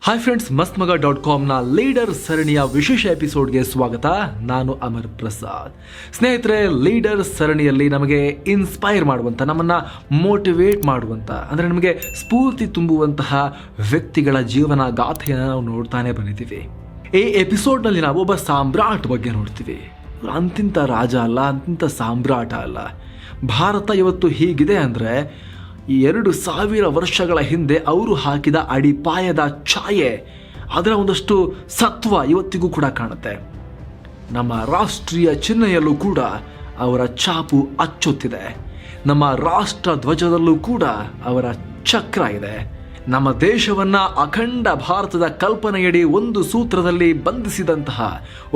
Hi friends, ಮಸ್ತ್ಮಗ.com leader ಸರಣಿಯ ವಿಶೇಷ ಎಪಿಸೋಡ್ಗೆ ಸ್ವಾಗತ. ನಾನು ಅಮರ್ ಪ್ರಸಾದ್. ಸ್ನೇಹಿತರೆ, ಲೀಡರ್ ಸರಣಿಯಲ್ಲಿ ನಮಗೆ ಇನ್ಸ್ಪೈರ್ ಮಾಡುವಂಥ, ನಮ್ಮನ್ನು ಮೋಟಿವೇಟ್ ಮಾಡುವಂಥ, ಅಂದರೆ ನಮಗೆ ಸ್ಫೂರ್ತಿ ತುಂಬುವಂತಹ ವ್ಯಕ್ತಿಗಳ ಜೀವನ ಗಾಥೆಯನ್ನು ನಾವು ನೋಡ್ತಾನೆ ಬಂದಿದ್ದೀವಿ. ಈ ಎಪಿಸೋಡ್ನಲ್ಲಿ ನಾವು ಒಬ್ಬ ಸಾಮ್ರಾಟ್ ಬಗ್ಗೆ ನೋಡ್ತೀವಿ. ಅಂತಿಂಥ ರಾಜ ಅಲ್ಲ, ಅಂತಿಂಥ ಸಾಮ್ರಾಟ ಅಲ್ಲ. ಭಾರತ ಇವತ್ತು ಹೀಗಿದೆ ಅಂದರೆ 2000 ವರ್ಷಗಳ ಹಿಂದೆ ಅವರು ಹಾಕಿದ ಅಡಿಪಾಯದ ಛಾಯೆ, ಅದರ ಒಂದಷ್ಟು ಸತ್ವ ಇವತ್ತಿಗೂ ಕೂಡ ಕಾಣುತ್ತೆ. ನಮ್ಮ ರಾಷ್ಟ್ರೀಯ ಚಿಹ್ನೆಯಲ್ಲೂ ಕೂಡ ಅವರ ಛಾಪು ಅಚ್ಚೊತ್ತಿದೆ. ನಮ್ಮ ರಾಷ್ಟ್ರ ಧ್ವಜದಲ್ಲೂ ಕೂಡ ಅವರ ಚಕ್ರ ಇದೆ. ನಮ್ಮ ದೇಶವನ್ನ ಅಖಂಡ ಭಾರತದ ಕಲ್ಪನೆಯಡಿ ಒಂದು ಸೂತ್ರದಲ್ಲಿ ಬಂಧಿಸಿದಂತಹ,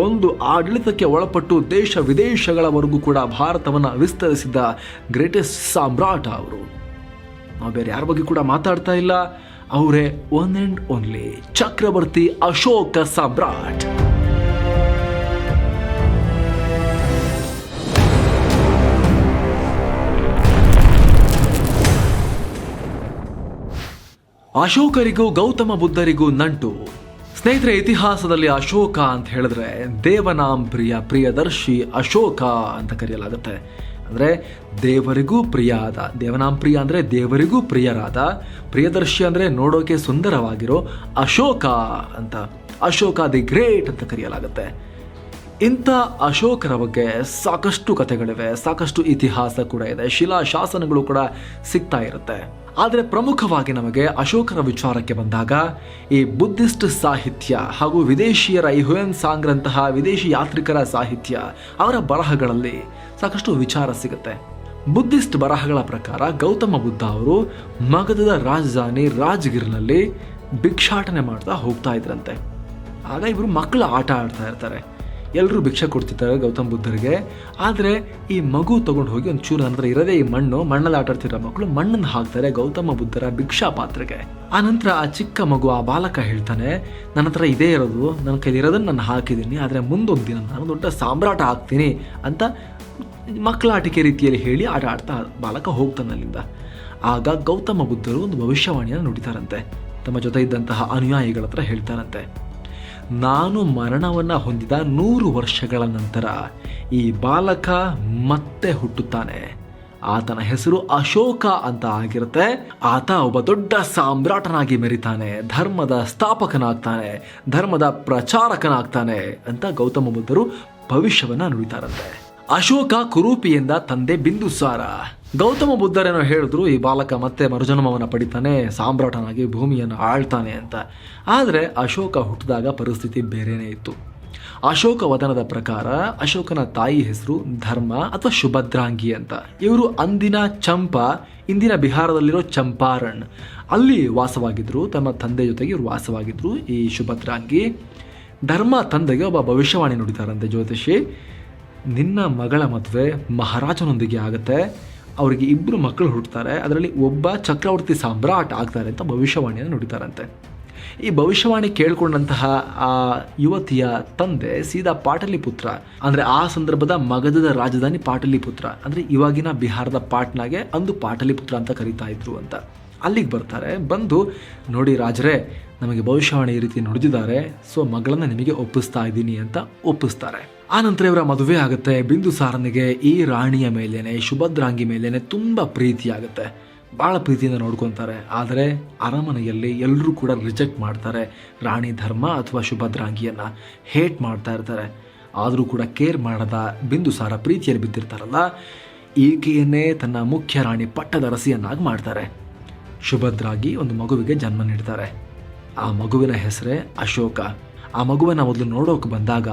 ಒಂದು ಆಡಳಿತಕ್ಕೆ ಒಳಪಟ್ಟು ದೇಶ ವಿದೇಶಗಳವರೆಗೂ ಕೂಡ ಭಾರತವನ್ನು ವಿಸ್ತರಿಸಿದ ಗ್ರೇಟೆಸ್ಟ್ ಸಾಮ್ರಾಟ ಅವರು. ನಾವು ಬೇರೆ ಯಾರ ಬಗ್ಗೆ ಕೂಡ ಮಾತಾಡ್ತಾ ಇಲ್ಲ, ಅವರೇ ಒನ್ ಅಂಡ್ ಓನ್ಲಿ ಚಕ್ರವರ್ತಿ ಅಶೋಕ ಸಾಮ್ರಾಟ್. ಅಶೋಕರಿಗೂ ಗೌತಮ ಬುದ್ಧರಿಗೂ ನಂಟು. ಸ್ನೇಹಿತರೆ, ಇತಿಹಾಸದಲ್ಲಿ ಅಶೋಕ ಅಂತ ಹೇಳಿದ್ರೆ ಪ್ರಿಯದರ್ಶಿ ಅಶೋಕ ಅಂತ ಕರೆಯಲಾಗುತ್ತೆ. ಅಂದರೆ ದೇವರಿಗೂ ಪ್ರಿಯ ಆದ, ದೇವನಾಂಪ್ರಿಯ ಅಂದರೆ ದೇವರಿಗೂ ಪ್ರಿಯರಾದ, ಪ್ರಿಯದರ್ಶಿ ಅಂದರೆ ನೋಡೋಕೆ ಸುಂದರವಾಗಿರೋ ಅಶೋಕ ಅಂತ, ಅಶೋಕ ದಿ ಗ್ರೇಟ್ ಅಂತ ಕರೆಯಲಾಗುತ್ತೆ. ಇಂಥ ಅಶೋಕರ ಬಗ್ಗೆ ಸಾಕಷ್ಟು ಕಥೆಗಳಿವೆ, ಸಾಕಷ್ಟು ಇತಿಹಾಸ ಕೂಡ ಇದೆ, ಶಿಲಾಶಾಸನಗಳು ಕೂಡ ಸಿಗ್ತಾ ಇರುತ್ತೆ. ಆದರೆ ಪ್ರಮುಖವಾಗಿ ನಮಗೆ ಅಶೋಕರ ವಿಚಾರಕ್ಕೆ ಬಂದಾಗ ಈ ಬುದ್ಧಿಸ್ಟ್ ಸಾಹಿತ್ಯ ಹಾಗೂ ವಿದೇಶಿಯರ ಈ ಹುಯೆನ್ ಸಾಂಗ್ರಂತಹ ವಿದೇಶಿ ಯಾತ್ರಿಕರ ಸಾಹಿತ್ಯ, ಅವರ ಬರಹಗಳಲ್ಲಿ ಸಾಕಷ್ಟು ವಿಚಾರ ಸಿಗುತ್ತೆ. ಬುದ್ಧಿಸ್ಟ್ ಬರಹಗಳ ಪ್ರಕಾರ ಗೌತಮ ಬುದ್ಧ ಅವರು ಮಗಧದ ರಾಜಧಾನಿ ರಾಜ್ಗಿರ್ನಲ್ಲಿ ಭಿಕ್ಷಾಟನೆ ಮಾಡ್ತಾ ಹೋಗ್ತಾ ಇದ್ರಂತೆ. ಆಗ ಇವರು ಮಕ್ಕಳು ಆಟ ಆಡ್ತಾ ಇರ್ತಾರೆ. ಎಲ್ಲರೂ ಭಿಕ್ಷೆ ಕೊಡ್ತಿರ್ತಾರೆ ಗೌತಮ ಬುದ್ಧರಿಗೆ. ಆದರೆ ಈ ಮಗು ತಗೊಂಡು ಹೋಗಿ ಒಂಚೂರು ನಂತರ ಇರೋದೇ ಈ ಮಣ್ಣಲ್ಲಿ ಆಟ ಆಡ್ತಿರೋ ಮಕ್ಕಳು ಮಣ್ಣನ್ನು ಹಾಕ್ತಾರೆ ಗೌತಮ ಬುದ್ಧರ ಭಿಕ್ಷಾ ಪಾತ್ರೆಗೆ. ಆ ನಂತರ ಆ ಚಿಕ್ಕ ಮಗು, ಆ ಬಾಲಕ ಹೇಳ್ತಾನೆ, ನನ್ನ ಹತ್ರ ಇದೇ ಇರೋದು, ನನ್ನ ಕೈಲಿರೋದನ್ನು ನಾನು ಹಾಕಿದ್ದೀನಿ, ಆದರೆ ಮುಂದೊಂದು ದಿನ ನಾನು ದೊಡ್ಡ ಸಾಮ್ರಾಟ ಆಗ್ತೀನಿ ಅಂತ ಮಕ್ಕಳ ಆಟಿಕೆ ರೀತಿಯಲ್ಲಿ ಹೇಳಿ ಆಟ ಆಡ್ತಾ ಬಾಲಕ ಹೋಗ್ತಾನೆ ಅಲ್ಲಿಂದ. ಆಗ ಗೌತಮ ಬುದ್ಧರು ಒಂದು ಭವಿಷ್ಯವಾಣಿಯನ್ನು ನುಡಿತಾರಂತೆ. ತಮ್ಮ ಜೊತೆ ಇದ್ದಂತಹ ಅನುಯಾಯಿಗಳ ಹತ್ರ ಹೇಳ್ತಾರಂತೆ, ನಾನು ಮರಣವನ್ನು ಹೊಂದಿದ 100 ವರ್ಷಗಳ ನಂತರ ಈ ಬಾಲಕ ಮತ್ತೆ ಹುಟ್ಟುತ್ತಾನೆ. ಆತನ ಹೆಸರು ಅಶೋಕ ಅಂತ ಆಗಿರುತ್ತೆ. ಆತ ಒಬ್ಬ ದೊಡ್ಡ ಸಾಮ್ರಾಟನಾಗಿ ಮೆರಿತಾನೆ, ಧರ್ಮದ ಸ್ಥಾಪಕನಾಗ್ತಾನೆ, ಧರ್ಮದ ಪ್ರಚಾರಕನಾಗ್ತಾನೆ ಅಂತ ಗೌತಮ ಬುದ್ಧರು ಭವಿಷ್ಯವನ್ನ ನುಡಿತಾರಂತೆ. ಅಶೋಕ ಕುರೂಪಿಯಿಂದ ತಂದೆ ಬಿಂದುಸಾರ. ಗೌತಮ ಬುದ್ಧರೇನೋ ಹೇಳಿದ್ರು, ಈ ಬಾಲಕ ಮತ್ತೆ ಮರುಜನ್ಮವನ್ನು ಪಡಿತಾನೆ, ಸಾಮ್ರಾಟನಾಗಿ ಭೂಮಿಯನ್ನು ಆಳ್ತಾನೆ ಅಂತ. ಆದರೆ ಅಶೋಕ ಹುಟ್ಟಿದಾಗ ಪರಿಸ್ಥಿತಿ ಬೇರೆನೇ ಇತ್ತು. ಅಶೋಕ ವದನದ ಪ್ರಕಾರ ಅಶೋಕನ ತಾಯಿ ಹೆಸರು ಧರ್ಮ ಅಥವಾ ಸುಭದ್ರಾಂಗಿ ಅಂತ. ಇವರು ಅಂದಿನ ಚಂಪಾ, ಇಂದಿನ ಬಿಹಾರದಲ್ಲಿರೋ ಚಂಪಾರಣ್, ಅಲ್ಲಿ ವಾಸವಾಗಿದ್ರು. ತಮ್ಮ ತಂದೆ ಜೊತೆಗೆ ಇವರು ವಾಸವಾಗಿದ್ರು ಈ ಸುಭದ್ರಾಂಗಿ. ಧರ್ಮ ತಂದೆಗೆ ಒಬ್ಬ ಭವಿಷ್ಯವಾಣಿ ನುಡಿತಾರಂತೆ ಜ್ಯೋತಿಷಿ, ನಿನ್ನ ಮಗಳ ಮದುವೆ ಮಹಾರಾಜನೊಂದಿಗೆ ಆಗುತ್ತೆ, ಅವರಿಗೆ 2 ಮಕ್ಕಳು ಹುಟ್ಟುತ್ತಾರೆ, ಅದರಲ್ಲಿ ಒಬ್ಬ ಚಕ್ರವರ್ತಿ ಸಾಮ್ರಾಟ್ ಆಗ್ತಾರೆ ಅಂತ ಭವಿಷ್ಯವಾಣಿಯನ್ನು ನುಡಿತಾರಂತೆ. ಈ ಭವಿಷ್ಯವಾಣಿ ಕೇಳ್ಕೊಂಡಂತಹ ಆ ಯುವತಿಯ ತಂದೆ ಸೀದಾ ಪಾಟಲಿಪುತ್ರ, ಅಂದರೆ ಆ ಸಂದರ್ಭದ ಮಗಧದ ರಾಜಧಾನಿ ಪಾಟಲಿಪುತ್ರ, ಅಂದರೆ ಇವಾಗಿನ ಬಿಹಾರದ ಪಾಟ್ನಾಗೆ ಅಂದು ಪಾಟಲಿಪುತ್ರ ಅಂತ ಕರೀತಾ ಇದ್ರು ಅಂತ. ಅಲ್ಲಿಗೆ ಬರ್ತಾರೆ. ಬಂದು, ನೋಡಿ ರಾಜರೇ, ನಮಗೆ ಭವಿಷ್ಯವಾಣಿ ಈ ರೀತಿ ನುಡಿದಿದ್ದಾರೆ, ಸೊ ಮಗಳನ್ನು ನಿಮಗೆ ಒಪ್ಪಿಸ್ತಾ ಇದ್ದೀನಿ ಅಂತ ಒಪ್ಪಿಸ್ತಾರೆ. ಆ ನಂತರ ಇವರ ಮದುವೆ ಆಗುತ್ತೆ. ಬಿಂದುಸಾರನಿಗೆ ಈ ರಾಣಿಯ ಮೇಲೇನೆ, ಸುಭದ್ರಾಂಗಿ ಮೇಲೇನೆ ತುಂಬ ಪ್ರೀತಿ ಆಗುತ್ತೆ, ಭಾಳ ಪ್ರೀತಿಯಿಂದ ನೋಡ್ಕೊತಾರೆ. ಆದರೆ ಅರಮನೆಯಲ್ಲಿ ಎಲ್ಲರೂ ಕೂಡ ರಿಜೆಕ್ಟ್ ಮಾಡ್ತಾರೆ ರಾಣಿ ಧರ್ಮ ಅಥವಾ ಸುಭದ್ರಾಂಗಿಯನ್ನು, ಹೇಟ್ ಮಾಡ್ತಾ ಇರ್ತಾರೆ. ಆದರೂ ಕೂಡ ಕೇರ್ ಮಾಡದ ಬಿಂದುಸಾರ ಪ್ರೀತಿಯಲ್ಲಿ ಬಿದ್ದಿರ್ತಾರಲ್ಲ, ಈಕೆಯನ್ನೇ ತನ್ನ ಮುಖ್ಯ ರಾಣಿ ಪಟ್ಟದರಸಿಯನ್ನಾಗಿ ಮಾಡ್ತಾರೆ. ಸುಭದ್ರಾಗಿ ಒಂದು ಮಗುವಿಗೆ ಜನ್ಮ ನೀಡ್ತಾರೆ. ಆ ಮಗುವಿನ ಹೆಸರೇ ಅಶೋಕ. ಆ ಮಗುವನ್ನು ಮೊದಲು ನೋಡೋಕೆ ಬಂದಾಗ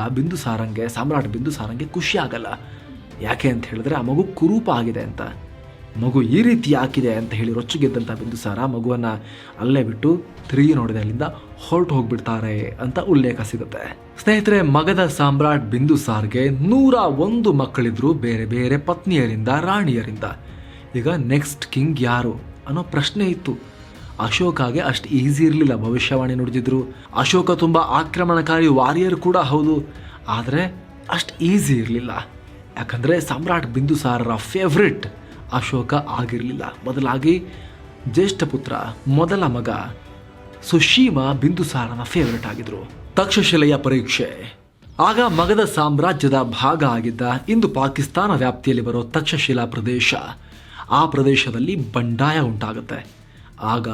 ಸಾಮ್ರಾಟ್ ಬಿಂದುಸಾರಂಗೆ ಖುಷಿ ಆಗಲ್ಲ. ಯಾಕೆ ಅಂತ ಹೇಳಿದ್ರೆ ಆ ಮಗು ಕುರೂಪ ಆಗಿದೆ ಅಂತ. ಮಗು ಈ ರೀತಿ ಯಾಕಿದೆ ಅಂತ ಹೇಳಿ ರೊಚ್ಚಿಗೆದ್ದಂಥ ಬಿಂದುಸಾರ ಮಗುವನ್ನು ಅಲ್ಲೇ ಬಿಟ್ಟು ತಿರುಗಿ ನೋಡಿದೆ ಅಲ್ಲಿಂದ ಹೊರಟು ಹೋಗ್ಬಿಡ್ತಾರೆ ಅಂತ ಉಲ್ಲೇಖ ಸಿಗುತ್ತೆ. ಸ್ನೇಹಿತರೆ, ಮಗಧ ಸಾಮ್ರಾಟ್ ಬಿಂದುಸಾರ್ಗೆ 101 ಮಕ್ಕಳಿದ್ರು, ಬೇರೆ ಬೇರೆ ಪತ್ನಿಯರಿಂದ, ರಾಣಿಯರಿಂದ. ಈಗ ನೆಕ್ಸ್ಟ್ ಕಿಂಗ್ ಯಾರು ಅನ್ನೋ ಪ್ರಶ್ನೆ ಇತ್ತು. ಅಶೋಕಾಗೆ ಅಷ್ಟು ಈಸಿ ಇರಲಿಲ್ಲ ಭವಿಷ್ಯವಾಣಿ ನುಡಿದಿದ್ರು. ಅಶೋಕ ತುಂಬ ಆಕ್ರಮಣಕಾರಿ ವಾರಿಯರ್ ಕೂಡ ಹೌದು, ಆದರೆ ಅಷ್ಟು ಈಸಿ ಇರಲಿಲ್ಲ. ಯಾಕಂದರೆ ಸಾಮ್ರಾಟ್ ಬಿಂದುಸಾರರ ಫೇವ್ರೆಟ್ ಅಶೋಕ ಆಗಿರಲಿಲ್ಲ. ಬದಲಾಗಿ ಜ್ಯೇಷ್ಠ ಪುತ್ರ, ಮೊದಲ ಮಗ ಸುಶೀಮ ಬಿಂದುಸಾರನ ಫೇವರೇಟ್ ಆಗಿದ್ರು. ತಕ್ಷಶಿಲೆಯ ಪರೀಕ್ಷೆ. ಆಗ ಮಗಧ ಸಾಮ್ರಾಜ್ಯದ ಭಾಗ ಆಗಿದ್ದ ಇಂದು ಪಾಕಿಸ್ತಾನ ವ್ಯಾಪ್ತಿಯಲ್ಲಿ ಬರೋ ತಕ್ಷಶಿಲಾ ಪ್ರದೇಶ, ಆ ಪ್ರದೇಶದಲ್ಲಿ ಬಂಡಾಯ ಉಂಟಾಗುತ್ತೆ. ಆಗ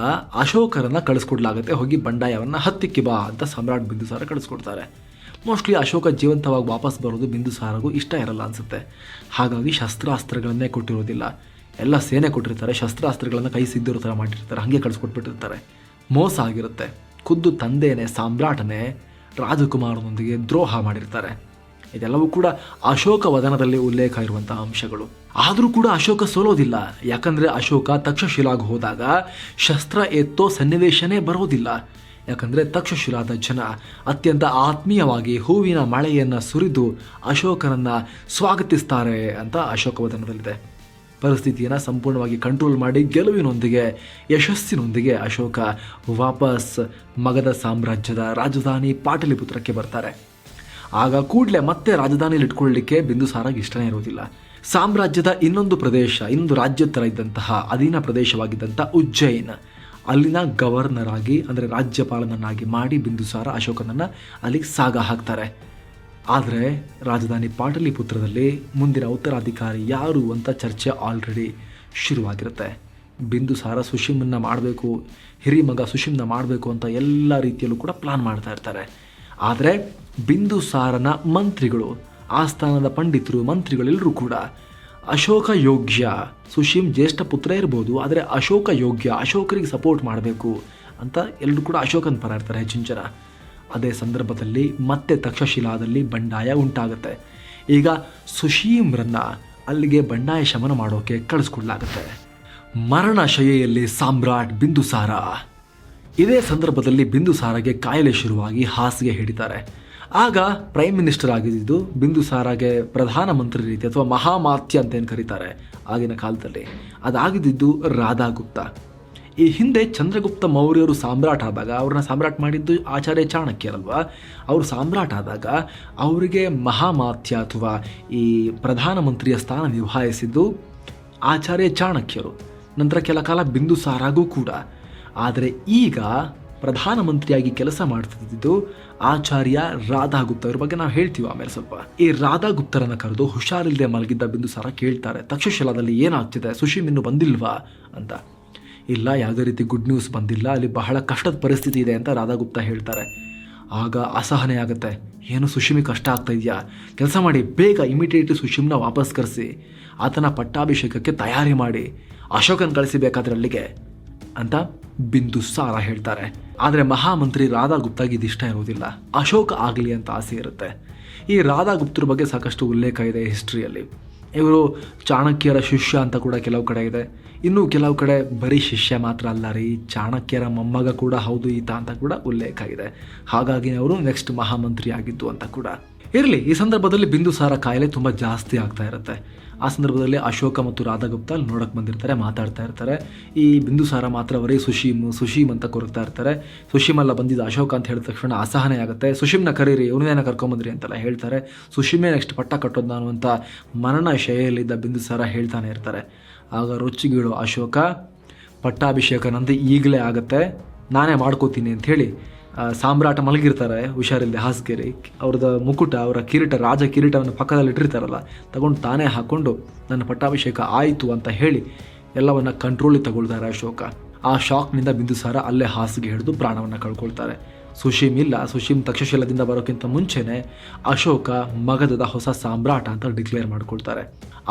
ಅಶೋಕರನ್ನ ಕಳಿಸ್ಕೊಡ್ಲಾಗುತ್ತೆ, ಹೋಗಿ ಬಂಡಾಯವನ್ನು ಹತ್ತಿಕ್ಕಿ ಬಾ ಅಂತ ಸಮ್ರಾಟ್ ಬಿಂದುಸಾರ ಕಳಿಸ್ಕೊಡ್ತಾರೆ. ಮೋಸ್ಟ್ಲಿ ಅಶೋಕ ಜೀವಂತವಾಗಿ ವಾಪಸ್ ಬರೋದು ಬಿಂದುಸಾರಗೂ ಇಷ್ಟ ಇರಲ್ಲ ಅನಿಸುತ್ತೆ. ಹಾಗಾಗಿ ಶಸ್ತ್ರಾಸ್ತ್ರಗಳನ್ನೇ ಕೊಟ್ಟಿರೋದಿಲ್ಲ, ಎಲ್ಲ ಸೇನೆ ಕೊಟ್ಟಿರ್ತಾರೆ, ಶಸ್ತ್ರಾಸ್ತ್ರಗಳನ್ನು ಕೈ ಸಿದ್ಧರ ಥರ ಮಾಡಿರ್ತಾರೆ, ಹಾಗೆ ಕಳಿಸ್ಕೊಟ್ಬಿಟ್ಟಿರ್ತಾರೆ. ಮೋಸ ಆಗಿರುತ್ತೆ. ಖುದ್ದು ತಂದೆಯೇ ಸಾಮ್ರಾಟನೇ ರಾಜಕುಮಾರನೊಂದಿಗೆ ದ್ರೋಹ ಮಾಡಿರ್ತಾರೆ. ಇದೆಲ್ಲವೂ ಕೂಡ ಅಶೋಕ ವದನದಲ್ಲಿ ಉಲ್ಲೇಖ ಇರುವಂತಹ ಅಂಶಗಳು. ಆದರೂ ಕೂಡ ಅಶೋಕ ಸೋಲೋದಿಲ್ಲ. ಯಾಕಂದರೆ ಅಶೋಕ ತಕ್ಷಶಿಲಾಗೆ ಹೋದಾಗ ಶಸ್ತ್ರ ಎತ್ತೋ ಸನ್ನಿವೇಶನೇ ಬರೋದಿಲ್ಲ. ಯಾಕಂದರೆ ತಕ್ಷಶಿಲಾದ ಜನ ಅತ್ಯಂತ ಆತ್ಮೀಯವಾಗಿ ಹೂವಿನ ಮಳೆಯನ್ನು ಸುರಿದು ಅಶೋಕನನ್ನು ಸ್ವಾಗತಿಸ್ತಾರೆ ಅಂತ ಅಶೋಕವದನದಲ್ಲಿದೆ. ಪರಿಸ್ಥಿತಿಯನ್ನು ಸಂಪೂರ್ಣವಾಗಿ ಕಂಟ್ರೋಲ್ ಮಾಡಿ ಗೆಲುವಿನೊಂದಿಗೆ, ಯಶಸ್ಸಿನೊಂದಿಗೆ ಅಶೋಕ ವಾಪಸ್ ಮಗಧ ಸಾಮ್ರಾಜ್ಯದ ರಾಜಧಾನಿ ಪಾಟಲಿಪುತ್ರಕ್ಕೆ ಬರ್ತಾರೆ. ಆಗ ಕೂಡಲೇ ಮತ್ತೆ ರಾಜಧಾನಿಯಲ್ಲಿ ಇಟ್ಕೊಳ್ಳಲಿಕ್ಕೆ ಬಿಂದುಸಾರಗೆ ಇಷ್ಟನೇ ಇರೋದಿಲ್ಲ. ಸಾಮ್ರಾಜ್ಯದ ಇನ್ನೊಂದು ಪ್ರದೇಶ, ಇನ್ನೊಂದು ರಾಜ್ಯ ಥರ ಇದ್ದಂತಹ ಅಧೀನ ಪ್ರದೇಶವಾಗಿದ್ದಂಥ ಉಜ್ಜಯಿನ್, ಅಲ್ಲಿನ ಗವರ್ನರ್ ಆಗಿ ಅಂದರೆ ರಾಜ್ಯಪಾಲನನ್ನಾಗಿ ಮಾಡಿ ಬಿಂದುಸಾರ ಅಶೋಕನನ್ನು ಅಲ್ಲಿಗೆ ಸಾಗ ಹಾಕ್ತಾರೆ. ಆದರೆ ರಾಜಧಾನಿ ಪಾಟಲಿಪುತ್ರದಲ್ಲಿ ಮುಂದಿನ ಉತ್ತರಾಧಿಕಾರಿ ಯಾರು ಅಂತ ಚರ್ಚೆ ಆಲ್ರೆಡಿ ಶುರುವಾಗಿರುತ್ತೆ. ಬಿಂದುಸಾರ ಸುಶೀಮನ್ನ ಮಾಡಬೇಕು, ಹಿರಿಮಗ ಸುಶೀಮ್ನ ಮಾಡಬೇಕು ಅಂತ ಎಲ್ಲ ರೀತಿಯಲ್ಲೂ ಕೂಡ ಪ್ಲಾನ್ ಮಾಡ್ತಾ ಇರ್ತಾರೆ. ಆದರೆ ಬಿಂದುಸಾರನ ಮಂತ್ರಿಗಳು, ಆಸ್ಥಾನದ ಪಂಡಿತರು, ಮಂತ್ರಿಗಳೆಲ್ಲರೂ ಕೂಡ ಅಶೋಕ ಯೋಗ್ಯ, ಸುಶೀಮ್ ಜ್ಯೇಷ್ಠ ಪುತ್ರ ಇರ್ಬೋದು, ಆದರೆ ಅಶೋಕ ಯೋಗ್ಯ, ಅಶೋಕರಿಗೆ ಸಪೋರ್ಟ್ ಮಾಡಬೇಕು ಅಂತ ಎಲ್ಲರೂ ಕೂಡ ಅಶೋಕನ ಪರ ಇರ್ತಾರೆ ಹೆಚ್ಚಿನ ಜನ. ಅದೇ ಸಂದರ್ಭದಲ್ಲಿ ಮತ್ತೆ ತಕ್ಷಶಿಲಾದಲ್ಲಿ ಬಂಡಾಯ ಉಂಟಾಗುತ್ತೆ. ಈಗ ಸುಶೀಮ್ರನ್ನ ಅಲ್ಲಿಗೆ ಬಂಡಾಯ ಶಮನ ಮಾಡೋಕೆ ಕಳಿಸ್ಕೊಡ್ಲಾಗುತ್ತೆ. ಮರಣಶಯ್ಯೆಯಲ್ಲಿ ಸಾಮ್ರಾಟ್ ಬಿಂದುಸಾರ. ಇದೇ ಸಂದರ್ಭದಲ್ಲಿ ಬಿಂದುಸಾರಗೆ ಕಾಯಿಲೆ ಶುರುವಾಗಿ ಹಾಸಿಗೆ ಹಿಡಿತಾರೆ. ಆಗ ಪ್ರೈಮ್ ಮಿನಿಸ್ಟರ್ ಆಗಿದ್ದು ಬಿಂದುಸಾರಗೆ ಪ್ರಧಾನಮಂತ್ರಿ ರೀತಿ ಅಥವಾ ಮಹಾಮಾತ್ಯ ಅಂತ ಏನು ಕರೀತಾರೆ ಆಗಿನ ಕಾಲದಲ್ಲಿ, ಅದಾಗಿದ್ದು ರಾಧಾಗುಪ್ತ. ಈ ಹಿಂದೆ ಚಂದ್ರಗುಪ್ತ ಮೌರ್ಯರು ಸಾಮ್ರಾಟ್ ಆದಾಗ, ಅವ್ರನ್ನ ಸಾಮ್ರಾಟ್ ಮಾಡಿದ್ದು ಆಚಾರ್ಯ ಚಾಣಕ್ಯರಲ್ವಾ, ಅವರು ಸಾಮ್ರಾಟ್ ಆದಾಗ ಅವರಿಗೆ ಮಹಾಮಾತ್ಯ ಅಥವಾ ಈ ಪ್ರಧಾನಮಂತ್ರಿಯ ಸ್ಥಾನ ನಿಭಾಯಿಸಿದ್ದು ಆಚಾರ್ಯ ಚಾಣಕ್ಯರು. ನಂತರ ಕೆಲ ಕಾಲ ಬಿಂದುಸಾರಗೂ ಕೂಡ. ಆದರೆ ಈಗ ಪ್ರಧಾನಮಂತ್ರಿಯಾಗಿ ಕೆಲಸ ಮಾಡ್ತಿದ್ದು ಆಚಾರ್ಯ ರಾಧಾಗುಪ್ತ. ಇವ್ರ ಬಗ್ಗೆ ನಾವು ಹೇಳ್ತೀವಿ ಆಮೇಲೆ ಸ್ವಲ್ಪ. ಈ ರಾಧಾಗುಪ್ತರನ್ನ ಕರೆದು ಹುಷಾರಿಲ್ಲದೆ ಮಲಗಿದ್ದ ಬಿಂದುಸಾರ ಕೇಳ್ತಾರೆ, ತಕ್ಷಶಿಲಾದಲ್ಲಿ ಏನಾಗ್ತಿದೆ, ಸುಶೀಮ್ ಇನ್ನೂ ಬಂದಿಲ್ವಾ ಅಂತ. ಇಲ್ಲ, ಯಾವುದೇ ರೀತಿ ಗುಡ್ ನ್ಯೂಸ್ ಬಂದಿಲ್ಲ, ಅಲ್ಲಿ ಬಹಳ ಕಷ್ಟದ ಪರಿಸ್ಥಿತಿ ಇದೆ ಅಂತ ರಾಧಾಗುಪ್ತ ಹೇಳ್ತಾರೆ. ಆಗ ಅಸಹನೆ ಆಗುತ್ತೆ. ಏನು ಸುಶೀಮಿಗೆ ಕಷ್ಟ ಆಗ್ತಾ ಇದೆಯಾ, ಕೆಲಸ ಮಾಡಿ, ಬೇಗ ಇಮಿಡಿಯೇಟ್ಲಿ ಸುಶೀಮ್ನ ವಾಪಸ್ ಕರೆಸಿ, ಆತನ ಪಟ್ಟಾಭಿಷೇಕಕ್ಕೆ ತಯಾರಿ ಮಾಡಿ, ಅಶೋಕನ್ ಕಳಿಸಿಬೇಕಾದ್ರೆ ಅಲ್ಲಿಗೆ ಅಂತ ಬಿಂದುಸಾರ ಹೇಳ್ತಾರೆ. ಆದರೆ ಮಹಾಮಂತ್ರಿ ರಾಧಾಗುಪ್ತಾಗಿ ಇದಿಷ್ಟ ಇರೋದಿಲ್ಲ. ಅಶೋಕ ಆಗಲಿ ಅಂತ ಆಸೆ ಇರುತ್ತೆ. ಈ ರಾಧಾಗುಪ್ತರ ಬಗ್ಗೆ ಸಾಕಷ್ಟು ಉಲ್ಲೇಖ ಇದೆ ಹಿಸ್ಟ್ರಿಯಲ್ಲಿ. ಇವರು ಚಾಣಕ್ಯರ ಶಿಷ್ಯ ಅಂತ ಕೂಡ ಕೆಲವು ಕಡೆ ಇದೆ. ಇನ್ನು ಕೆಲವು ಕಡೆ ಬರೀ ಶಿಷ್ಯ ಮಾತ್ರ ಅಲ್ಲ ರೀ, ಚಾಣಕ್ಯರ ಮೊಮ್ಮಗ ಕೂಡ ಹೌದು ಈತ ಅಂತ ಕೂಡ ಉಲ್ಲೇಖ ಇದೆ. ಹಾಗಾಗಿ ಅವರು ನೆಕ್ಸ್ಟ್ ಮಹಾಮಂತ್ರಿ ಆಗಿದ್ದು ಅಂತ ಕೂಡ ಇರಲಿ. ಈ ಸಂದರ್ಭದಲ್ಲಿ ಬಿಂದುಸಾರ ಕಾಯಿಲೆ ತುಂಬ ಜಾಸ್ತಿ ಆಗ್ತಾ ಇರುತ್ತೆ. ಆ ಸಂದರ್ಭದಲ್ಲಿ ಅಶೋಕ ಮತ್ತು ರಾಧಾಗುಪ್ತ ಅಲ್ಲಿ ನೋಡಕ್ಕೆ ಬಂದಿರ್ತಾರೆ, ಮಾತಾಡ್ತಾ ಇರ್ತಾರೆ. ಈ ಬಿಂದುಸಾರ ಮಾತ್ರ ಅವರೇ ಸುಶೀಮ್ ಅಂತ ಕೊರಗ್ತಾ ಇರ್ತಾರೆ. ಸುಶೀಮಲ್ಲ ಬಂದಿದ್ದು ಅಶೋಕ ಅಂತ ಹೇಳಿದ ತಕ್ಷಣ ಅಸಹನೆ ಆಗುತ್ತೆ. ಸುಶೀಮ್ನ ಕರೀರಿ, ಇವನೇನ ಕರ್ಕೊಂಬಂದ್ರಿ ಅಂತೆಲ್ಲ ಹೇಳ್ತಾರೆ. ಸುಶೀಮೇ ನೆಕ್ಸ್ಟ್ ಪಟ್ಟ ಕಟ್ಟೋದು ನಾನು ಅಂತ ಮರಣ ಶೈಲಿಯಲ್ಲಿದ್ದ ಬಿಂದುಸಾರ ಹೇಳ್ತಾನೆ ಇರ್ತಾರೆ. ಆಗ ರೊಚ್ಚಿಗೀಳು ಅಶೋಕ, ಪಟ್ಟಾಭಿಷೇಕ ನಂದು ಈಗಲೇ ಆಗುತ್ತೆ, ನಾನೇ ಮಾಡ್ಕೋತೀನಿ ಅಂಥೇಳಿ ಸಾಮ್ರಾಟ ಮಲಗಿರ್ತಾರೆ ಹುಷಾರಿಲ್ಲದೆ ಹಾಸಿಗೆರಿ. ಅವ್ರದ್ದು ಮುಕುಟ, ಅವರ ಕಿರೀಟ, ರಾಜ ಕಿರೀಟವನ್ನು ಪಕ್ಕದಲ್ಲಿ ಇಟ್ಟಿರ್ತಾರಲ್ಲ, ತಗೊಂಡು ತಾನೇ ಹಾಕ್ಕೊಂಡು ನನ್ನ ಪಟ್ಟಾಭಿಷೇಕ ಆಯಿತು ಅಂತ ಹೇಳಿ ಎಲ್ಲವನ್ನು ಕಂಟ್ರೋಲಿಗೆ ತಗೊಳ್ತಾರೆ ಅಶೋಕ. ಆ ಶಾಕ್ನಿಂದ ಬಿಂದುಸಾರ ಅಲ್ಲೇ ಹಾಸಿಗೆ ಹಿಡಿದು ಪ್ರಾಣವನ್ನು ಕಳ್ಕೊಳ್ತಾರೆ. ಸುಶೀಮ್ ಇಲ್ಲ, ಸುಶೀಮ್ ತಕ್ಷಶಿಲಾದಿಂದ ಬರೋಕ್ಕಿಂತ ಮುಂಚೆನೇ ಅಶೋಕ ಮಗಧದ ಹೊಸ ಸಾಮ್ರಾಟ ಅಂತ ಡಿಕ್ಲೇರ್ ಮಾಡ್ಕೊಳ್ತಾರೆ.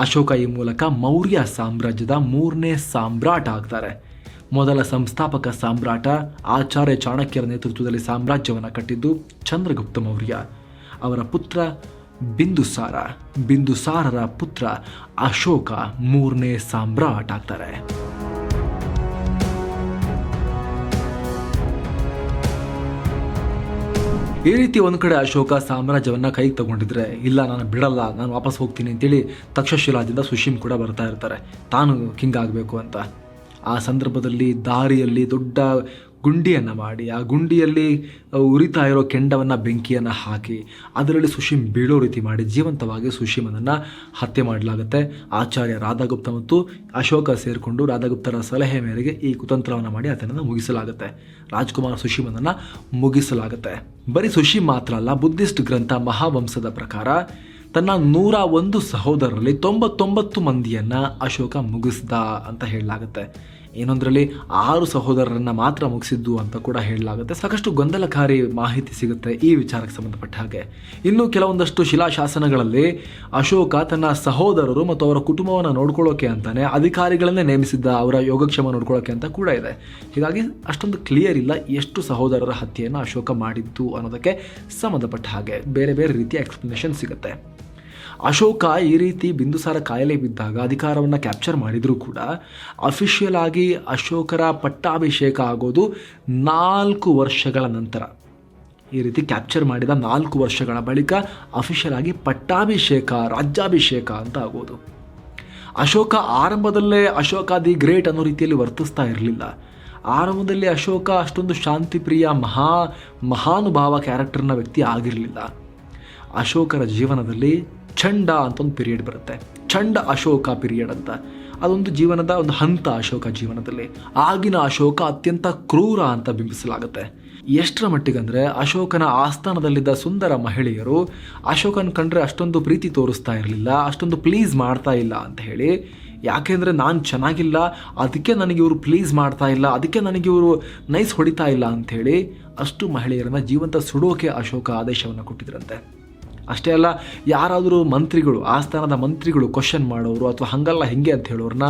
ಅಶೋಕ ಈ ಮೂಲಕ ಮೌರ್ಯ ಸಾಮ್ರಾಜ್ಯದ 3ನೇ ಸಾಮ್ರಾಟ ಆಗ್ತಾರೆ. ಮೊದಲ ಸಂಸ್ಥಾಪಕ ಸಾಮ್ರಾಟ ಆಚಾರ್ಯ ಚಾಣಕ್ಯರ ನೇತೃತ್ವದಲ್ಲಿ ಸಾಮ್ರಾಜ್ಯವನ್ನು ಕಟ್ಟಿದ್ದು ಚಂದ್ರಗುಪ್ತ ಮೌರ್ಯ. ಅವರ ಪುತ್ರ ಬಿಂದುಸಾರ, ಬಿಂದುಸಾರರ ಪುತ್ರ ಅಶೋಕ 3ನೇ ಸಾಮ್ರಾಟ್ ಆಗ್ತಾರೆ. ಈ ರೀತಿ ಒಂದು ಕಡೆ ಅಶೋಕ ಸಾಮ್ರಾಜ್ಯವನ್ನು ಕೈಗೆ ತಗೊಂಡಿದ್ರೆ, ಇಲ್ಲ ನಾನು ಬಿಡಲ್ಲ, ನಾನು ವಾಪಸ್ ಹೋಗ್ತೀನಿ ಅಂತೇಳಿ ತಕ್ಷಶಿಲಾದಿಂದ ಸುಶೀಮ್ ಕೂಡ ಬರ್ತಾ ಇರ್ತಾರೆ, ತಾನು ಕಿಂಗ್ ಆಗಬೇಕು ಅಂತ. ಆ ಸಂದರ್ಭದಲ್ಲಿ ದಾರಿಯಲ್ಲಿ ದೊಡ್ಡ ಗುಂಡಿಯನ್ನು ಮಾಡಿ ಆ ಗುಂಡಿಯಲ್ಲಿ ಉರಿತಾ ಇರೋ ಕೆಂಡವನ್ನು ಬೆಂಕಿಯನ್ನು ಹಾಕಿ ಅದರಲ್ಲಿ ಸುಶೀಮ್ ಬೀಳೋ ರೀತಿ ಮಾಡಿ ಜೀವಂತವಾಗಿ ಸುಶೀಮನನ್ನು ಹತ್ಯೆ ಮಾಡಲಾಗುತ್ತೆ. ಆಚಾರ್ಯ ರಾಧಾಗುಪ್ತ ಮತ್ತು ಅಶೋಕ ಸೇರಿಕೊಂಡು ರಾಧಾಗುಪ್ತರ ಸಲಹೆ ಮೇರೆಗೆ ಈ ಕುತಂತ್ರವನ್ನು ಮಾಡಿ ಆತನನ್ನು ಮುಗಿಸಲಾಗುತ್ತೆ. ರಾಜ್ಕುಮಾರ್ ಸುಶೀಮನನ್ನು ಮುಗಿಸಲಾಗುತ್ತೆ. ಬರೀ ಸುಶೀಮ್ ಮಾತ್ರ ಅಲ್ಲ, ಬುದ್ಧಿಸ್ಟ್ ಗ್ರಂಥ ಮಹಾವಂಸದ ಪ್ರಕಾರ ತನ್ನ 101 ಸಹೋದರರಲ್ಲಿ 99 ಮಂದಿಯನ್ನು ಅಶೋಕ ಮುಗಿಸ್ದ ಅಂತ ಹೇಳಲಾಗುತ್ತೆ. ಇನ್ನೊಂದರಲ್ಲಿ 6 ಸಹೋದರರನ್ನು ಮಾತ್ರ ಮುಗಿಸಿದ್ದು ಅಂತ ಕೂಡ ಹೇಳಲಾಗುತ್ತೆ. ಸಾಕಷ್ಟು ಗೊಂದಲಕಾರಿ ಮಾಹಿತಿ ಸಿಗುತ್ತೆ ಈ ವಿಚಾರಕ್ಕೆ ಸಂಬಂಧಪಟ್ಟ ಹಾಗೆ. ಇನ್ನು ಕೆಲವೊಂದಷ್ಟು ಶಿಲಾಶಾಸನಗಳಲ್ಲಿ ಅಶೋಕ ತನ್ನ ಸಹೋದರರು ಮತ್ತು ಅವರ ಕುಟುಂಬವನ್ನು ನೋಡ್ಕೊಳ್ಳೋಕೆ ಅಂತಾನೆ ಅಧಿಕಾರಿಗಳನ್ನೇ ನೇಮಿಸಿದ್ದ, ಅವರ ಯೋಗಕ್ಷೇಮ ನೋಡ್ಕೊಳ್ಳೋಕೆ ಅಂತ ಕೂಡ ಇದೆ. ಹೀಗಾಗಿ ಅಷ್ಟೊಂದು ಕ್ಲಿಯರ್ ಇಲ್ಲ ಎಷ್ಟು ಸಹೋದರರ ಹತ್ಯೆಯನ್ನು ಅಶೋಕ ಮಾಡಿದ್ದು ಅನ್ನೋದಕ್ಕೆ ಸಂಬಂಧಪಟ್ಟ ಹಾಗೆ ಬೇರೆ ಬೇರೆ ರೀತಿಯ ಎಕ್ಸ್ಪ್ಲನೇಷನ್ ಸಿಗುತ್ತೆ. ಅಶೋಕ ಈ ರೀತಿ ಬಿಂದುಸಾರ ಕಾಯಿಲೆ ಬಿದ್ದಾಗ ಅಧಿಕಾರವನ್ನು ಕ್ಯಾಪ್ಚರ್ ಮಾಡಿದರೂ ಕೂಡ ಅಫಿಷಿಯಲ್ ಆಗಿ ಅಶೋಕರ ಪಟ್ಟಾಭಿಷೇಕ ಆಗೋದು 4 ವರ್ಷಗಳ ನಂತರ. ಈ ರೀತಿ ಕ್ಯಾಪ್ಚರ್ ಮಾಡಿದ 4 ವರ್ಷಗಳ ಬಳಿಕ ಅಫಿಷಿಯಲ್ ಆಗಿ ಪಟ್ಟಾಭಿಷೇಕ, ರಾಜ್ಯಾಭಿಷೇಕ ಅಂತ ಆಗೋದು. ಅಶೋಕ ಆರಂಭದಲ್ಲೇ ಅಶೋಕ ದಿ ಗ್ರೇಟ್ ಅನ್ನೋ ರೀತಿಯಲ್ಲಿ ವರ್ತಿಸ್ತಾ ಇರಲಿಲ್ಲ. ಆರಂಭದಲ್ಲಿ ಅಶೋಕ ಅಷ್ಟೊಂದು ಶಾಂತಿಪ್ರಿಯ ಮಹಾನುಭಾವ ಕ್ಯಾರೆಕ್ಟರ್ನ ವ್ಯಕ್ತಿ ಆಗಿರಲಿಲ್ಲ. ಅಶೋಕರ ಜೀವನದಲ್ಲಿ ಚಂಡ ಅಂತ ಒಂದು ಪೀರಿಯಡ್ ಬರುತ್ತೆ, ಚಂಡ ಅಶೋಕ ಪೀರಿಯಡ್ ಅಂತ. ಅದೊಂದು ಜೀವನದ ಒಂದು ಹಂತ ಅಶೋಕ ಜೀವನದಲ್ಲಿ. ಆಗಿನ ಅಶೋಕ ಅತ್ಯಂತ ಕ್ರೂರ ಅಂತ ಬಿಂಬಿಸಲಾಗುತ್ತೆ. ಎಷ್ಟರ ಮಟ್ಟಿಗಂದರೆ ಅಶೋಕನ ಆಸ್ಥಾನದಲ್ಲಿದ್ದ ಸುಂದರ ಮಹಿಳೆಯರು ಅಶೋಕನ ಕಂಡ್ರೆ ಅಷ್ಟೊಂದು ಪ್ರೀತಿ ತೋರಿಸ್ತಾ ಇರಲಿಲ್ಲ, ಅಷ್ಟೊಂದು ಪ್ಲೀಸ್ ಮಾಡ್ತಾ ಇಲ್ಲ ಅಂತ ಹೇಳಿ. ಯಾಕೆಂದರೆ ನಾನು ಚೆನ್ನಾಗಿಲ್ಲ, ಅದಕ್ಕೆ ನನಗೆ ಇವರು ಪ್ಲೀಸ್ ಮಾಡ್ತಾ ಇಲ್ಲ, ಅದಕ್ಕೆ ನನಗೆ ಇವರು ನೈಸ್ ಹೊಡಿತಾ ಇಲ್ಲ ಅಂಥೇಳಿ ಅಷ್ಟು ಮಹಿಳೆಯರನ್ನು ಜೀವಂತ ಸುಡೋಕೆ ಅಶೋಕ ಆದೇಶವನ್ನು ಕೊಟ್ಟಿದ್ರಂತೆ. ಅಷ್ಟೇ ಅಲ್ಲ, ಯಾರಾದರೂ ಮಂತ್ರಿಗಳು, ಆಸ್ಥಾನದ ಮಂತ್ರಿಗಳು ಕ್ವಶನ್ ಮಾಡೋರು ಅಥವಾ ಹಂಗಲ್ಲ ಹಿಂಗೆ ಅಂತ ಹೇಳೋರನ್ನ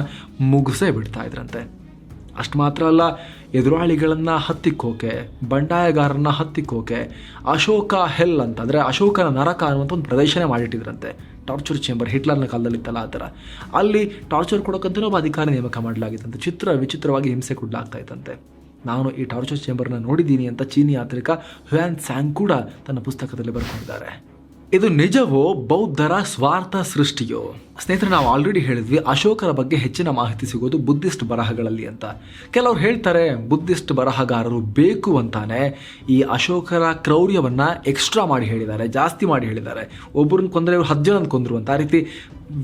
ಮುಗಿಸೇ ಬಿಡ್ತಾ ಇದ್ರಂತೆ. ಅಷ್ಟು ಮಾತ್ರ ಅಲ್ಲ, ಎದುರಾಳಿಗಳನ್ನು ಹತ್ತಿಕ್ಕೋಕೆ, ಬಂಡಾಯಗಾರರನ್ನ ಹತ್ತಿಕ್ಕೋಕೆ ಅಶೋಕ ಹೆಲ್ ಅಂತ, ಅಂದರೆ ಅಶೋಕನ ನರಕ ಅನ್ನುವಂಥ ಒಂದು ಪ್ರದೇಶನೇ ಮಾಡಿಟ್ಟಿದ್ರಂತೆ. ಟಾರ್ಚರ್ ಚೇಂಬರ್ ಹಿಟ್ಲರ್ನ ಕಾಲದಲ್ಲಿತ್ತಲ್ಲ ಆ ಥರ, ಅಲ್ಲಿ ಟಾರ್ಚರ್ ಕೊಡೋಕ್ಕಂತಲೂ ಒಬ್ಬ ಅಧಿಕಾರಿ ನೇಮಕ ಮಾಡಲಾಗಿತ್ತಂತೆ. ವಿಚಿತ್ರವಾಗಿ ಹಿಂಸೆ ಕೊಡಲಾಗ್ತಾ ಇತ್ತಂತೆ. ನಾನು ಈ ಟಾರ್ಚರ್ ಚೇಂಬರ್ನ ನೋಡಿದ್ದೀನಿ ಅಂತ ಚೀನಿ ಯಾತ್ರಿಕ ಹ್ಯುಯಾನ್ ಸ್ಯಾಂಗ್ ಕೂಡ ತನ್ನ ಪುಸ್ತಕದಲ್ಲಿ ಬರ್ಕೊಂಡಿದ್ದಾರೆ. ಇದು ನಿಜವೋ ಬೌದ್ಧರ ಸ್ವಾರ್ಥ ಸೃಷ್ಟಿಯೋ? ಸ್ನೇಹಿತರೆ, ನಾವು ಆಲ್ರೆಡಿ ಹೇಳಿದ್ವಿ ಅಶೋಕರ ಬಗ್ಗೆ ಹೆಚ್ಚಿನ ಮಾಹಿತಿ ಸಿಗೋದು ಬುದ್ಧಿಸ್ಟ್ ಬರಹಗಳಲ್ಲಿ ಅಂತ. ಕೆಲವರು ಹೇಳ್ತಾರೆ ಬುದ್ಧಿಸ್ಟ್ ಬರಹಗಾರರು ಬೇಕು ಅಂತಾನೆ ಈ ಅಶೋಕರ ಕ್ರೌರ್ಯವನ್ನು ಎಕ್ಸ್ಟ್ರಾ ಮಾಡಿ ಹೇಳಿದ್ದಾರೆ, ಜಾಸ್ತಿ ಮಾಡಿ ಹೇಳಿದ್ದಾರೆ. ಒಬ್ಬರನ್ನ ಕೊಂದರೆ ಇವರು 10 ಜನನ ಕೊಂದರು ಅಂತ, ಆ ರೀತಿ